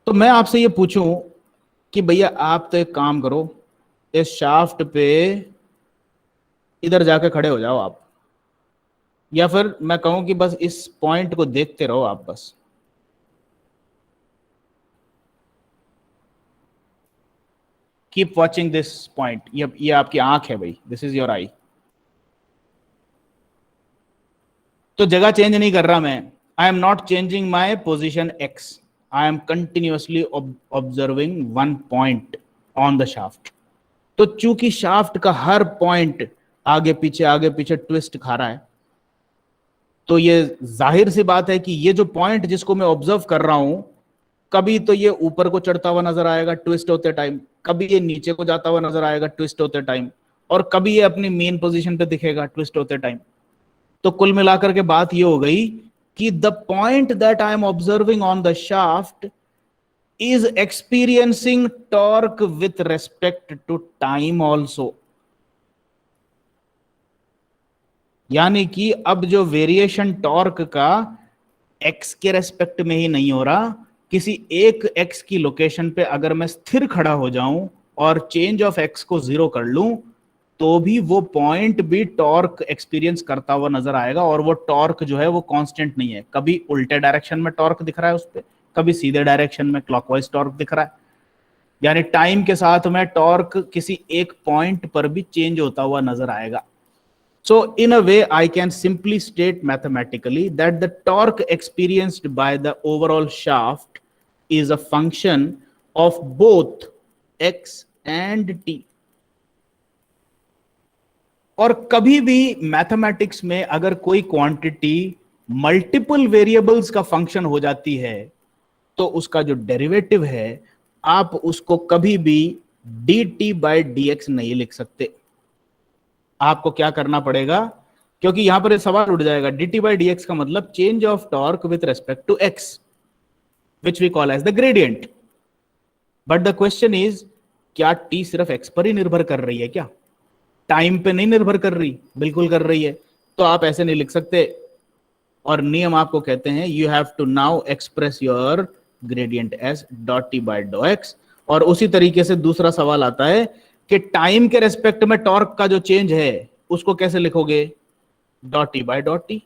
तो मैं आपसे ये पूछूं कि भैया आप तो एक काम करो, इस शाफ्ट पे इधर जाके खड़े हो जाओ आप, या फिर मैं कहूं कि बस इस पॉइंट को देखते रहो आप बस। कीप वॉचिंग दिस पॉइंट, ये आपकी आंख है भाई, दिस इज योर आई। तो जगह चेंज नहीं कर रहा मैं, I am not changing my position x, I am continuously observing one point on the shaft. तो चूंकि शाफ्ट का हर पॉइंट आगे पीछे ट्विस्ट खा रहा है, तो ये जाहिर सी बात है कि ये जो पॉइंट जिसको मैं ऑब्जर्व कर रहा हूं, कभी तो ये ऊपर को चढ़ता हुआ नजर आएगा ट्विस्ट होते टाइम, कभी ये नीचे को जाता हुआ नजर आएगा ट्विस्ट होते टाइम, और कभी ये अपनी मेन पोजीशन पे दिखेगा ट्विस्ट होते टाइम। तो कुल मिलाकर के बात ये हो गई कि the point that I am observing on the shaft is experiencing torque with respect to time also। यानी कि अब जो वेरिएशन टॉर्क का x के रेस्पेक्ट में ही नहीं हो रहा, किसी एक x की लोकेशन पे अगर मैं स्थिर खड़ा हो जाऊं और चेंज ऑफ x को 0 कर लूं, तो भी वो पॉइंट भी टॉर्क एक्सपीरियंस करता हुआ नजर आएगा, और वो टॉर्क जो है वो कांस्टेंट नहीं है। कभी उल्टे डायरेक्शन में टॉर्क दिख रहा है उस पर, कभी सीधे डायरेक्शन में क्लॉकवाइज टॉर्क दिख रहा है। यानी टाइम के साथ में टॉर्क किसी एक पॉइंट पर भी चेंज होता हुआ नजर आएगा। So in a way I can simply state mathematically that the torque experienced by the overall shaft is a function of both x and T. और कभी भी मैथमेटिक्स में अगर कोई क्वांटिटी मल्टीपल वेरिएबल्स का फंक्शन हो जाती है, तो उसका जो डेरिवेटिव है आप उसको कभी भी dt बाय dx नहीं लिख सकते। आपको क्या करना पड़ेगा, क्योंकि यहां पर सवाल उठ जाएगा, dt बाय dx का मतलब change of torque with respect to x, which we call as the gradient. But the question is, क्या t सिर्फ x पर ही निर्भर कर रही है क्या? टाइम पे नहीं निर्भर कर रही? बिल्कुल कर रही है। तो आप ऐसे नहीं लिख सकते, और नियम आपको कहते हैं you have to now express your gradient as dot t by डॉ एक्स। और उसी तरीके से दूसरा सवाल आता है कि टाइम के रेस्पेक्ट में टॉर्क का जो चेंज है उसको कैसे लिखोगे? Dot t by dot t.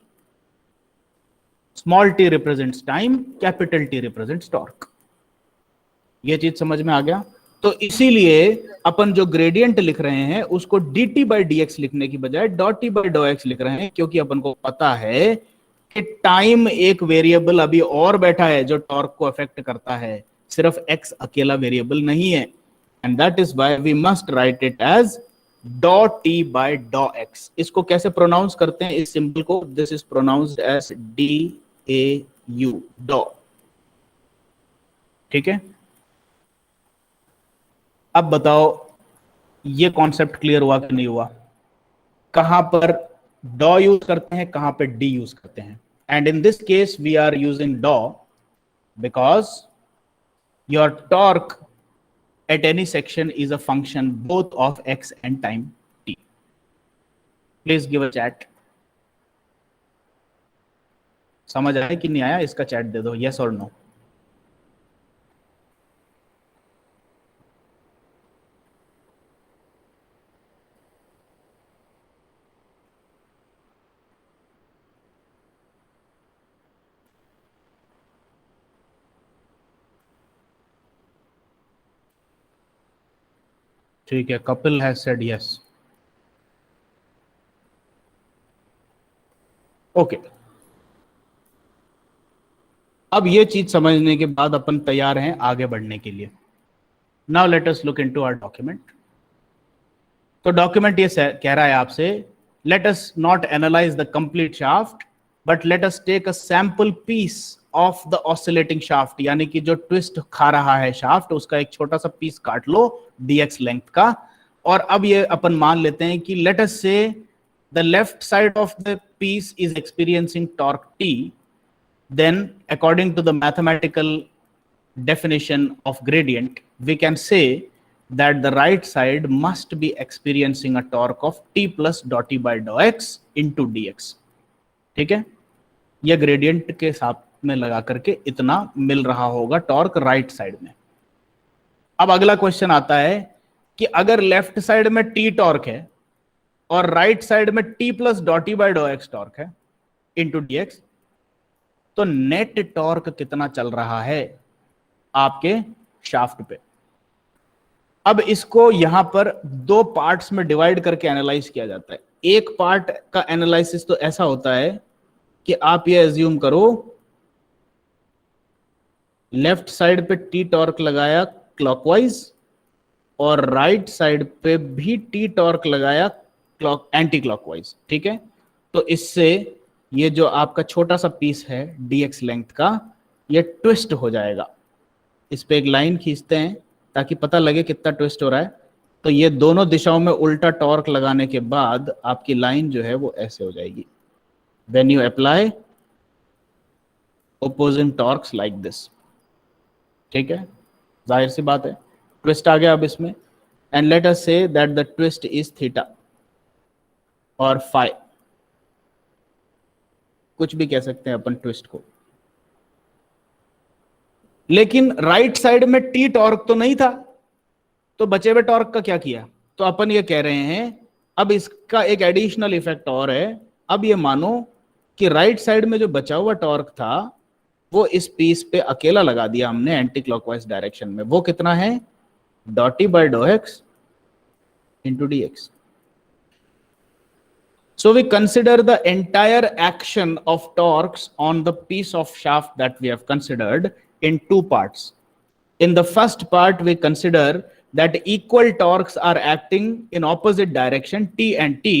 Small t represents time, capital t represents torque. ये चीज समझ में आ गया? तो इसीलिए अपन जो ग्रेडियंट लिख रहे हैं उसको dt बाय dx लिखने की बजाय डॉट टी बाय डॉ एक्स लिख रहे हैं, क्योंकि अपन को पता है कि टाइम एक वेरिएबल अभी और बैठा है जो टॉर्क को अफेक्ट करता है, सिर्फ x अकेला वेरिएबल नहीं है। And that is why we must write it as dot t by डॉ एक्स। इसको कैसे प्रोनाउंस करते हैं इस सिंबल को? This is pronounced as DAU, dau. ठीक है, अब बताओ ये कॉन्सेप्ट क्लियर हुआ कि नहीं हुआ? कहां पर डॉ यूज करते हैं, कहां पे डी यूज करते हैं? And in this case we are using daw because your torque at any section is a function both of x and time t. Please give a chat. समझ आया कि नहीं आया? इसका चैट दे दो, yes or no. ठीक है, Kapil has said yes. Okay, अब ये चीज समझने के बाद अपन तैयार हैं आगे बढ़ने के लिए। Now let us look into our document. तो डॉक्यूमेंट ये कह रहा है आपसे, let us not analyse the complete shaft but let us take a sample piece of the oscillating shaft. यानी कि जो ट्विस्ट खा रहा है शाफ्ट, उसका एक छोटा सा पीस काट लो dx लेंथ का। और अब ये अपन मान लेते हैं कि let us say the left side of the piece is experiencing torque t, then according to the mathematical definition of gradient we can say that the right side must be experiencing a torque of t plus dot t by dot x into dx। ठीक है, यह gradient के साथ में लगा करके इतना मिल रहा होगा टॉर्क राइट साइड में। अब अगला क्वेश्चन आता है कि अगर लेफ्ट साइड में टी टॉर्क है और राइट साइड में T plus daw T by daw x torque है इंटू डी एक्स, तो नेट टॉर्क कितना चल रहा है आपके शाफ्ट पे। अब इसको यहां पर दो पार्ट्स में डिवाइड करके एनालाइज किया जाता है। एक पार्ट का एनालिसिस तो ऐसा होता है कि आप ये एज्यूम करो लेफ्ट साइड पे टी टॉर्क लगाया क्लॉकवाइज और राइट साइड पे भी टी टॉर्क लगाया क्लॉक एंटी क्लॉकवाइज, ठीक है। तो इससे ये जो आपका छोटा सा पीस है dx लेंथ का, ये ट्विस्ट हो जाएगा। इस पे एक लाइन खींचते हैं ताकि पता लगे कितना ट्विस्ट हो रहा है। तो ये दोनों दिशाओं में उल्टा टॉर्क लगाने के बाद आपकी लाइन जो है वो ऐसे हो जाएगी। When you apply opposing torques like this, ठीक है, जाहिर सी बात है ट्विस्ट आ गया अब इसमें। And let us say that the twist is theta और फाई, कुछ भी कह सकते हैं अपन ट्विस्ट को। लेकिन राइट साइड में टी टॉर्क तो नहीं था, तो बचे हुए टॉर्क का क्या किया? तो अपन ये कह रहे हैं अब इसका एक एडिशनल इफेक्ट और है। अब ये मानो कि राइट साइड में जो बचा हुआ टॉर्क था वो इस पीस पे अकेला लगा दिया हमने एंटी क्लॉकवाइज डायरेक्शन में। वो कितना है? Daw T by daw x into D x. So we consider the entire action of torques on the piece of shaft that we have considered in two parts. In the first part, we consider that equal torques are acting in opposite direction, T and T,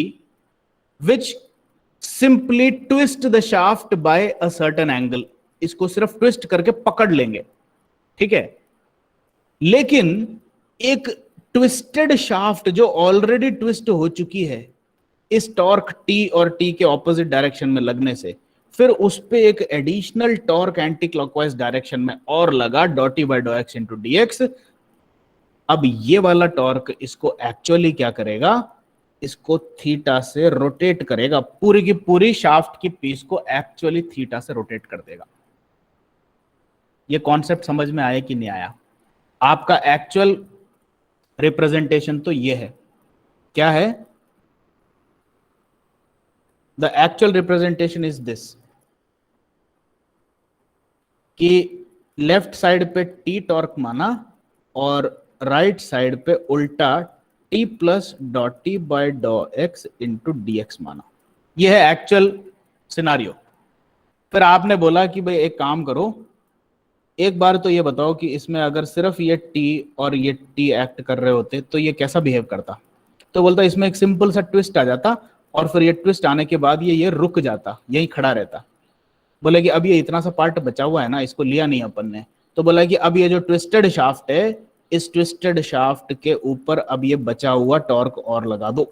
which simply twist the shaft by a certain angle. इसको सिर्फ twist करके पकड़ लेंगे, ठीक है। लेकिन एक twisted shaft जो ऑलरेडी ट्विस्ट हो चुकी है इस टॉर्क टी और टी के ऑपोजिट डायरेक्शन में लगने से, फिर उस पे एक additional torque anti clockwise direction में और लगा daw T by daw x into D x. अब ये वाला टॉर्क इसको एक्चुअली क्या करेगा? इसको थीटा से रोटेट करेगा, पूरी की पूरी शाफ्ट की पीस को एक्चुअली थीटा से रोटेट कर देगा। ये कॉन्सेप्ट समझ में आया कि नहीं आया? आपका एक्चुअल रिप्रेजेंटेशन तो ये है, क्या है? The actual representation is this, कि लेफ्ट साइड पे टी टॉर्क माना और राइट साइड पे उल्टा T plus dot t bye daw x into D x माना। यह है एक्चुअल सिनारियो। फिर आपने बोला कि भाई एक काम करो, एक बार तो ये बताओ कि इसमें अगर सिर्फ ये टी और ये टी एक्ट कर रहे होते तो ये कैसा बिहेव करता? तो बोलता इसमें एक सिंपल सा ट्विस्ट आ जाता और फिर ये ट्विस्ट आने के बाद ये रुक जाता, यही खड़ा रहता। बोले कि अब ये इतना सा पार्ट बचा हुआ है ना, इसको लिया नहीं अपन ने। तो बोला कि अब ये जो ट्विस्टेड शाफ्ट है, इस ट्विस्टेड शाफ्ट के ऊपर अब ये बचा हुआ टॉर्क और लगा दो।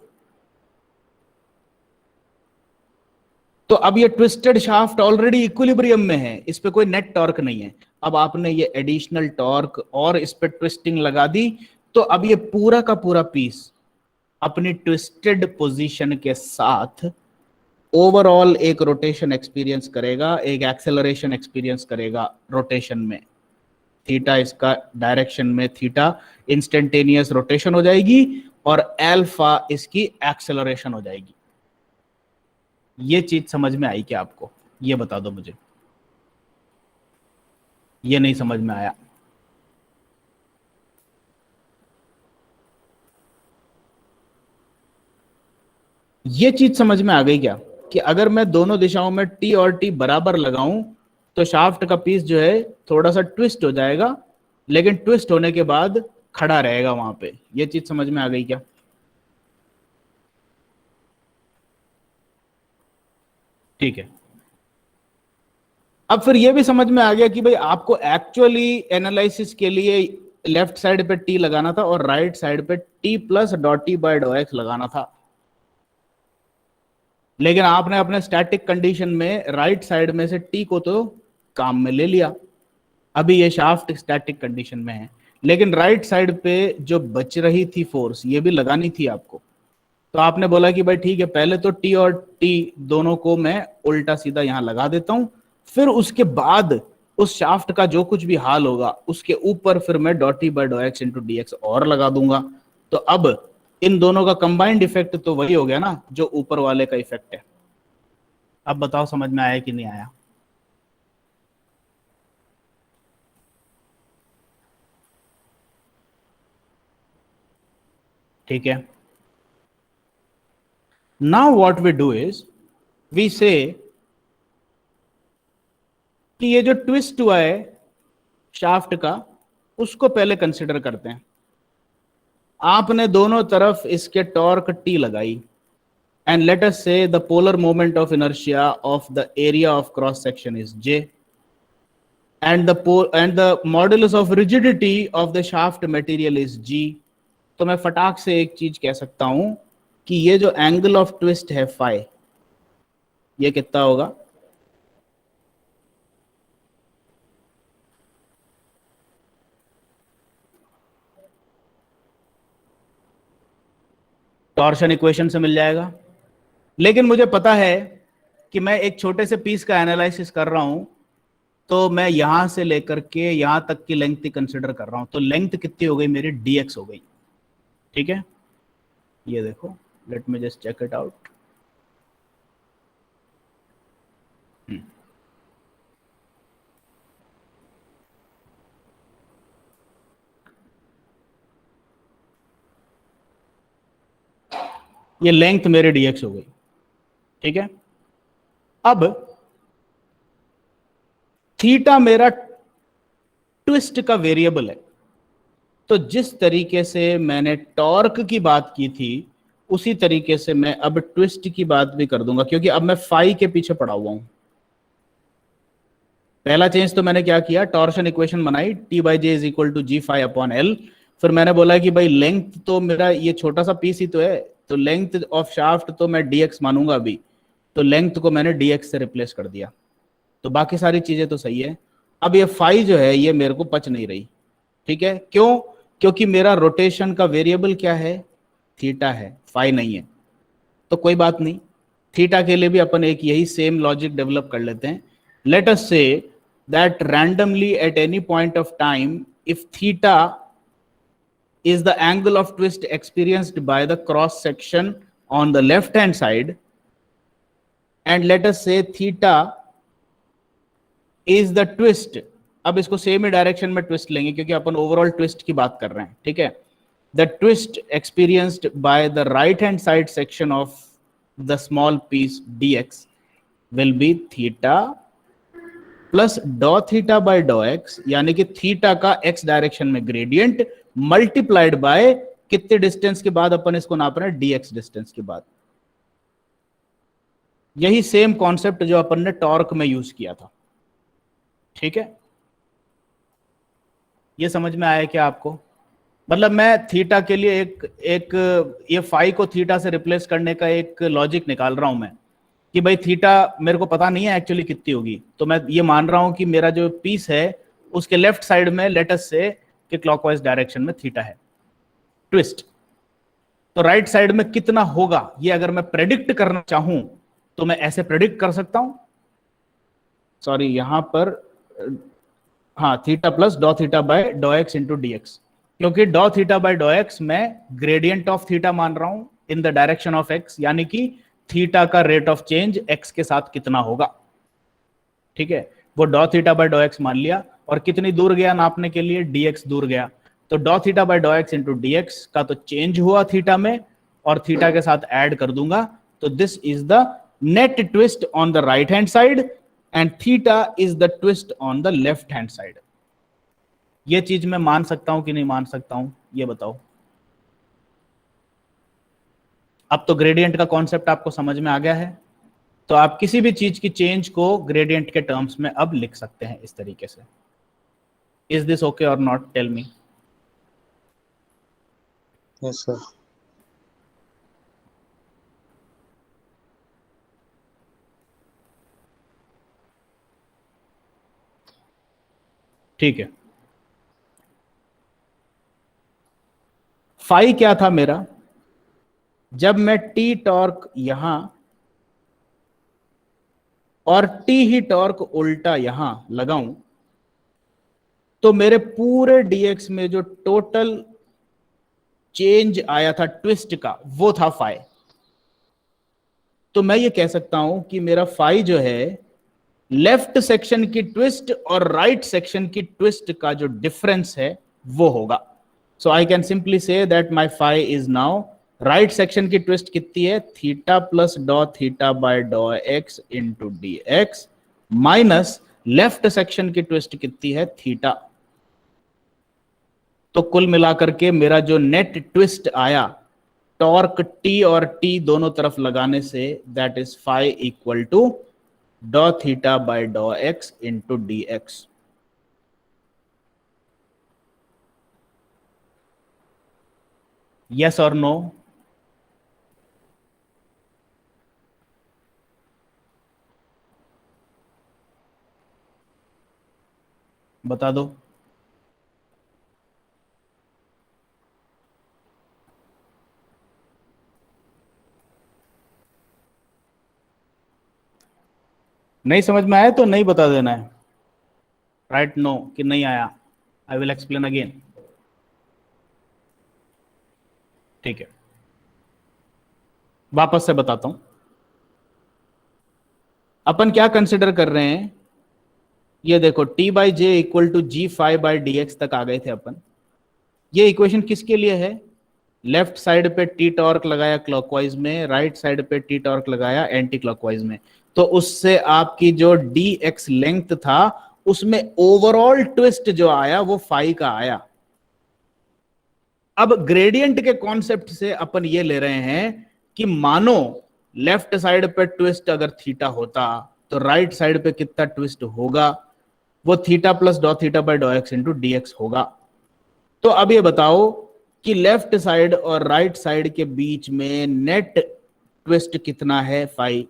तो अब ये ट्विस्टेड शाफ्ट ऑलरेडी इक्विलिब्रियम में है, इस पे कोई नेट टॉर्क नहीं है। अब आपने ये एडिशनल टॉर्क और इस पे ट्विस्टिंग लगा दी, तो अब ये पूरा का पूरा पीस अपनी ट्विस्टेड पोजीशन के साथ ओवरऑल एक रोटेशन एक्सपीरियंस करेगा, एक एक्सेलरेशन एक्सपीरियंस करेगा रोटेशन में। थीटा इसका डायरेक्शन में, थीटा इंस्टेंटेनियस रोटेशन हो जाएगी और अल्फा इसकी एक्सेलरेशन हो जाएगी। ये चीज समझ में आई क्या आपको? ये बता दो मुझे, ये नहीं समझ में आया? ये चीज समझ में आ गई क्या कि अगर मैं दोनों दिशाओं में टी और टी बराबर लगाऊं तो शाफ्ट का पीस जो है थोड़ा सा ट्विस्ट हो जाएगा, लेकिन ट्विस्ट होने के बाद खड़ा रहेगा वहां पे। ये चीज समझ में आ गई क्या? ठीक है। अब फिर ये भी समझ में आ गया कि भाई आपको एक्चुअली एनालिसिस के लिए लेफ्ट साइड पे टी लगाना था और राइट साइड पे T plus dot t bye daw x लगाना था, लेकिन आपने अपने स्टैटिक कंडीशन में राइट साइड में से टी को तो काम में ले लिया। अभी ये शाफ्ट स्टैटिक कंडीशन में है, लेकिन राइट साइड पे जो बच रही थी फोर्स ये भी लगानी थी आपको। तो आपने बोला कि भाई ठीक है, पहले तो टी और टी दोनों को मैं उल्टा सीधा यहां लगा देता हूं, फिर उसके बाद उस शाफ्ट का जो कुछ भी हाल होगा उसके ऊपर फिर मैं dot t bye daw x into D x और लगा दूंगा। तो अब इन दोनों का कंबाइंड इफेक्ट तो वही हो गया ना जो ऊपर वाले का इफेक्ट है। अब बताओ समझ में आया कि नहीं आया? ठीक है, now what we do is we say कि ये जो ट्विस्ट हुआ है शाफ्ट का उसको पहले कंसिडर करते हैं। आपने दोनों तरफ इसके टॉर्क टी लगाई and let us say the polar moment of inertia of the area of cross section is J and the modulus of rigidity of the shaft material is g। तो मैं फटाक से एक चीज कह सकता हूं कि ये जो एंगल ऑफ ट्विस्ट है फाई, ये कितना होगा? टॉर्शन इक्वेशन से मिल जाएगा। लेकिन मुझे पता है कि मैं एक छोटे से पीस का एनालिसिस कर रहा हूं, तो मैं यहां से लेकर के यहां तक की लेंथ ही कंसिडर कर रहा हूं। तो लेंथ कितनी हो गई मेरी? dx हो गई। ठीक है, ये देखो, let me just check it out. ये लेंथ मेरे dx हो गई। ठीक है, अब थीटा मेरा ट्विस्ट का वेरिएबल है। तो जिस तरीके से मैंने टॉर्क की बात की थी उसी तरीके से मैं अब ट्विस्ट की बात भी कर दूंगा, क्योंकि अब मैं फाई के पीछे पड़ा हुआ हूं। पहला चेंज तो मैंने क्या किया, टॉर्शन इक्वेशन बनाई, t by j is equal to g phi upon l. फिर मैंने बोला कि भाई लेंथ तो मेरा ये छोटा सा पीस ही तो है, तो लेंथ ऑफ शाफ्ट तो मैं dx मानूंगा अभी। तो लेंथ को मैंने dx से रिप्लेस कर दिया, तो बाकी सारी चीजें तो सही है। अब ये फाई जो है ये मेरे को पच नहीं रही। ठीक है, क्यों? क्योंकि मेरा रोटेशन का वेरिएबल क्या है? थीटा है, फाई नहीं है। तो कोई बात नहीं, थीटा के लिए भी अपन एक यही सेम लॉजिक डेवलप कर लेते हैं। Late us say that randomly at any point of time if theta is the angle of twist experienced by the cross section on the left hand side, and let us say theta is the twist। अब इसको same ही direction में twist लेंगे क्योंकि अपन overall twist की बात कर रहे हैं। ठीक है, the twist experienced by the right hand side section of the small piece dx will be theta plus डॉ थीटा बाय डॉ एक्स, यानी कि थीटा का एक्स डायरेक्शन में ग्रेडियंट मल्टीप्लाइड बाय कितने डिस्टेंस के बाद अपन इसको नाप रहे हैं? dx डिस्टेंस के बाद। यही सेम कॉन्सेप्ट जो अपन ने टॉर्क में यूज किया था। ठीक है, ये समझ में आया क्या आपको? मतलब मैं थीटा के लिए एक ये फाई को थीटा से रिप्लेस करने का एक लॉजिक निकाल रहा हूं मैं कि भाई थीटा मेरे को पता नहीं है एक्चुअली कितनी होगी, तो मैं ये मान रहा हूं कि मेरा जो पीस है उसके लेफ्ट साइड में लेटस से कि क्लॉकवाइज डायरेक्शन में थीटा है ट्विस्ट, तो राइट साइड में कितना होगा ये अगर मैं प्रेडिक्ट करना चाहूं तो मैं ऐसे प्रेडिक्ट कर सकता हूं। सॉरी, यहां पर हाँ, थीटा प्लस डॉ थीटा बाय डॉ एक्स इंटू डी एक्स, क्योंकि डॉ थीटा बाय डॉ एक्स मैं ग्रेडियंट ऑफ थीटा मान रहा हूं in the direction of x, यानी कि थीटा का रेट ऑफ चेंज एक्स के साथ कितना होगा। ठीक है, वो डॉ थीटा बाय डॉ एक्स मान लिया, और कितनी दूर गया नापने के लिए? dx दूर गया, तो डॉ थीटा बाय डॉ एक्स इंटू डी एक्स का तो चेंज हुआ थीटा में, और थीटा के साथ ऐड कर दूंगा, तो this is the net twist on the right hand side and theta is the twist on the left hand side. ये चीज मैं मान सकता हूं कि नहीं मान सकता हूं, ये बताओ। अब तो ग्रेडियंट का कॉन्सेप्ट आपको समझ में आ गया है, तो आप किसी भी चीज की चेंज को ग्रेडियंट के टर्म्स में अब लिख सकते हैं इस तरीके से। इज दिस ओके और not? Tell me. Yes sir. ठीक है, फाई क्या था मेरा? जब मैं टी टॉर्क यहां और टी ही टॉर्क उल्टा यहां लगाऊं तो मेरे पूरे dx में जो टोटल चेंज आया था ट्विस्ट का, वो था फाई। तो मैं ये कह सकता हूं कि मेरा फाई जो है लेफ्ट सेक्शन की ट्विस्ट और राइट सेक्शन की ट्विस्ट का जो डिफरेंस है वो होगा। So I can simply say that my phi is now, right section की ट्विस्ट कितनी है, थीटा प्लस डॉ थीटा बाय डॉ x into D x, minus left section की ट्विस्ट कितनी है, थीटा। तो कुल मिलाकर के मेरा जो नेट ट्विस्ट आया टॉर्क टी और टी दोनों तरफ लगाने से, that is phi equal to dau theta by डॉ x into D x. Yes और नो? बता दो। नहीं समझ में आया तो नहीं बता देना है, राइट नो कि नहीं आया। I will explain again. ठीक है, वापस से बताता हूं। अपन क्या कंसिडर कर रहे हैं, ये देखो t by j equal to g phi by d x तक आ गए थे अपन। ये इक्वेशन किसके लिए है, लेफ्ट साइड पे टी टॉर्क लगाया क्लॉकवाइज में, राइट साइड पे टी टॉर्क लगाया एंटी क्लॉकवाइज में। तो उससे आपकी जो डी एक्स लेंथ था उसमें ओवरऑल ट्विस्ट जो आया वो फाई का आया। अब ग्रेडियंट के कॉन्सेप्ट से अपन ये ले रहे हैं कि मानो लेफ्ट साइड पे ट्विस्ट अगर थीटा होता तो राइट साइड पे कितना ट्विस्ट होगा, वो थीटा प्लस डॉ थीटा बाय डॉ एक्स इंटू डी एक्स होगा। तो अब ये बताओ कि लेफ्ट साइड और राइट साइड के बीच में नेट ट्विस्ट कितना है, फाई।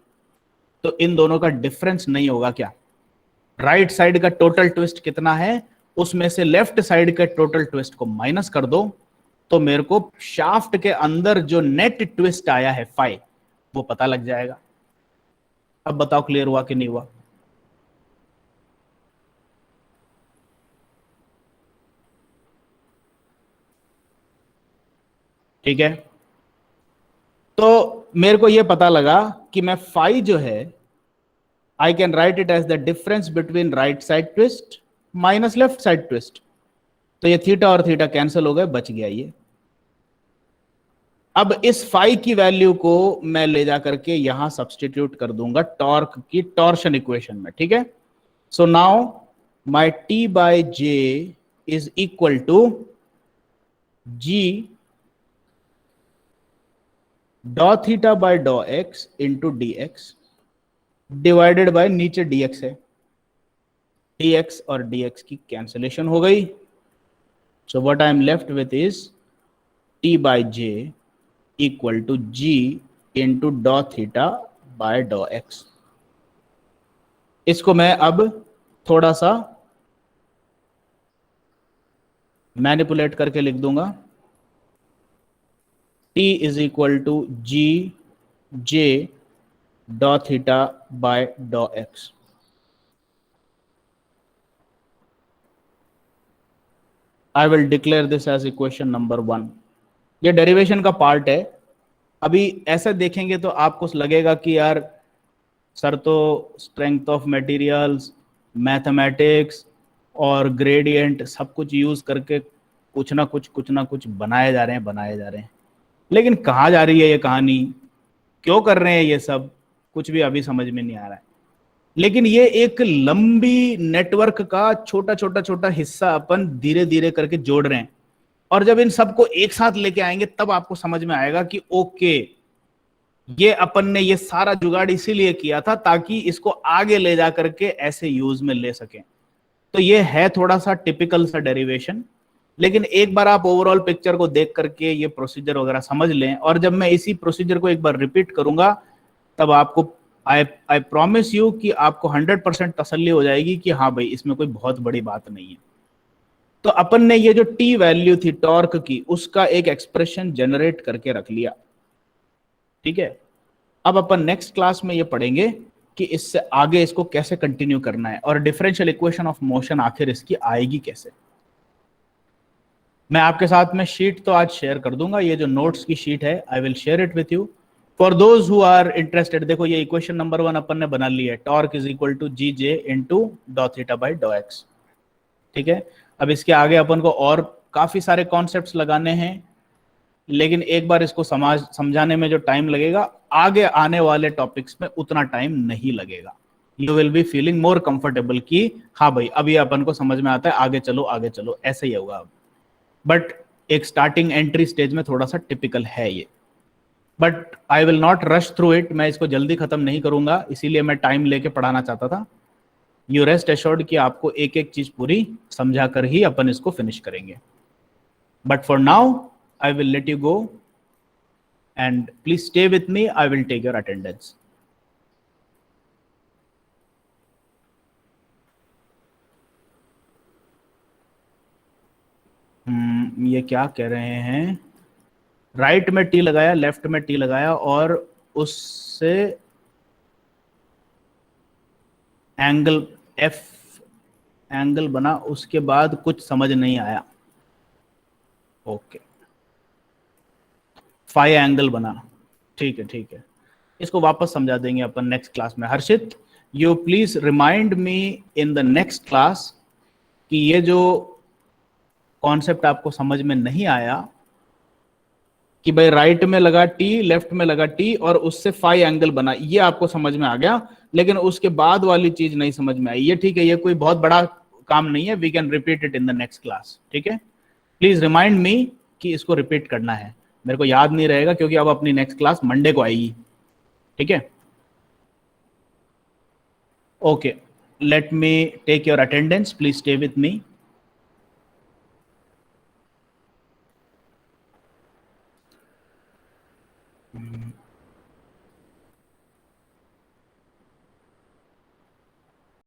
तो इन दोनों का डिफरेंस नहीं होगा क्या, राइट साइड का टोटल ट्विस्ट कितना है उसमें से लेफ्ट साइड के टोटल ट्विस्ट को माइनस कर दो, तो मेरे को शाफ्ट के अंदर जो नेट ट्विस्ट आया है फाई वो पता लग जाएगा। अब बताओ क्लियर हुआ कि नहीं हुआ? ठीक है, तो मेरे को यह पता लगा कि मैं फाई जो है I can write it as the difference between right side twist minus left side twist. तो ये थीटा और थीटा कैंसिल हो गए, बच गया ये। अब इस फाई की वैल्यू को मैं ले जाकर के यहां सब्सटीट्यूट कर दूंगा टॉर्क की टॉर्शन इक्वेशन में। ठीक है, so now my T by J is equal to G daw theta by डॉ x into D x divided by नीचे dx है, dx और dx की कैंसिलेशन हो गई। So what I am left with is t by j equal to g into डॉ theta by डॉ x. इसको मैं अब थोड़ा सा मैनिपुलेट करके लिख दूंगा, t is equal to g j dau theta by डॉ x. I will declare this as equation number 1। ये डेरिवेशन का पार्ट है। अभी ऐसा देखेंगे तो आपको लगेगा कि यार सर तो स्ट्रेंथ ऑफ मटेरियल्स, मैथमेटिक्स और ग्रेडियंट सब कुछ यूज करके कुछ ना कुछ बनाए जा रहे हैं। लेकिन कहाँ जा रही है ये कहानी, क्यों कर रहे हैं ये सब, कुछ भी अभी समझ में नहीं आ रहा है। लेकिन ये एक लंबी नेटवर्क का छोटा हिस्सा अपन धीरे धीरे करके जोड़ रहे हैं, और जब इन सबको एक साथ लेके आएंगे तब आपको समझ में आएगा कि ओके, ये अपन ने ये सारा जुगाड़ इसीलिए किया था ताकि इसको आगे ले जा करके ऐसे यूज में ले सकें। तो ये है थोड़ा सा टिपिकल सा डेरिवेशन, लेकिन एक बार आप ओवरऑल पिक्चर को देख करके ये प्रोसीजर वगैरह समझ लें, और जब मैं इसी प्रोसीजर को एक बार रिपीट करूंगा तब आपको आई प्रॉमिस यू कि आपको 100% तसल्ली हो जाएगी कि हाँ भाई इसमें कोई बहुत बड़ी बात नहीं है। तो अपन ने ये जो टी वैल्यू थी टॉर्क की उसका एक एक्सप्रेशन जनरेट करके रख लिया। ठीक है, अब अपन नेक्स्ट क्लास में ये पढ़ेंगे कि इससे आगे इसको कैसे कंटिन्यू करना है और डिफरेंशियल इक्वेशन ऑफ मोशन आखिर इसकी आएगी कैसे। मैं आपके साथ में शीट तो आज शेयर कर दूंगा, ये जो नोट्स की शीट है I will share it with you for those who are interested. देखो ये इक्वेशन नंबर 1 अपन ने बना ली है, torque is equal to g j into डॉ थीटा बाई डॉ एक्स। ठीक है, अब इसके आगे अपन को और काफी सारे कॉन्सेप्ट्स लगाने हैं, लेकिन एक बार इसको समझाने में जो टाइम लगेगा, आगे आने वाले टॉपिक्स में उतना टाइम नहीं लगेगा। You will be feeling more comfortable कि हाँ भाई अब ये अपन को समझ में आता है, आगे चलो ऐसे ही होगा अब। बट एक स्टार्टिंग एंट्री स्टेज में थोड़ा सा टिपिकल है ये, but I will not rush through it. मैं इसको जल्दी खत्म नहीं करूंगा, इसीलिए मैं टाइम लेके पढ़ाना चाहता था। यू रेस्ट एश्योर्ड कि आपको एक एक चीज पूरी समझा कर ही अपन इसको फिनिश करेंगे। But for now I will let you go and please stay with me. I will take your attendance. ये क्या कह रहे हैं, राइट में टी लगाया, लेफ्ट में टी लगाया और उससे एंगल एफ एंगल बना, उसके बाद कुछ समझ नहीं आया। ओके, फाई एंगल बना, ठीक है, इसको वापस समझा देंगे अपन नेक्स्ट क्लास में। Harshit, you please remind me in the next class कि ये जो कॉन्सेप्ट आपको समझ में नहीं आया कि भाई राइट में लगा टी, लेफ्ट में लगा टी और उससे फाई एंगल बना, ये आपको समझ में आ गया, लेकिन उसके बाद वाली चीज नहीं समझ में आई। ये ठीक है, ये कोई बहुत बड़ा काम नहीं है, we can repeat it in the next class. ठीक है, प्लीज रिमाइंड मी कि इसको रिपीट करना है, मेरे को याद नहीं रहेगा क्योंकि अब अपनी नेक्स्ट क्लास मंडे को आएगी। ठीक है, okay, let me take your attendance, please stay with me.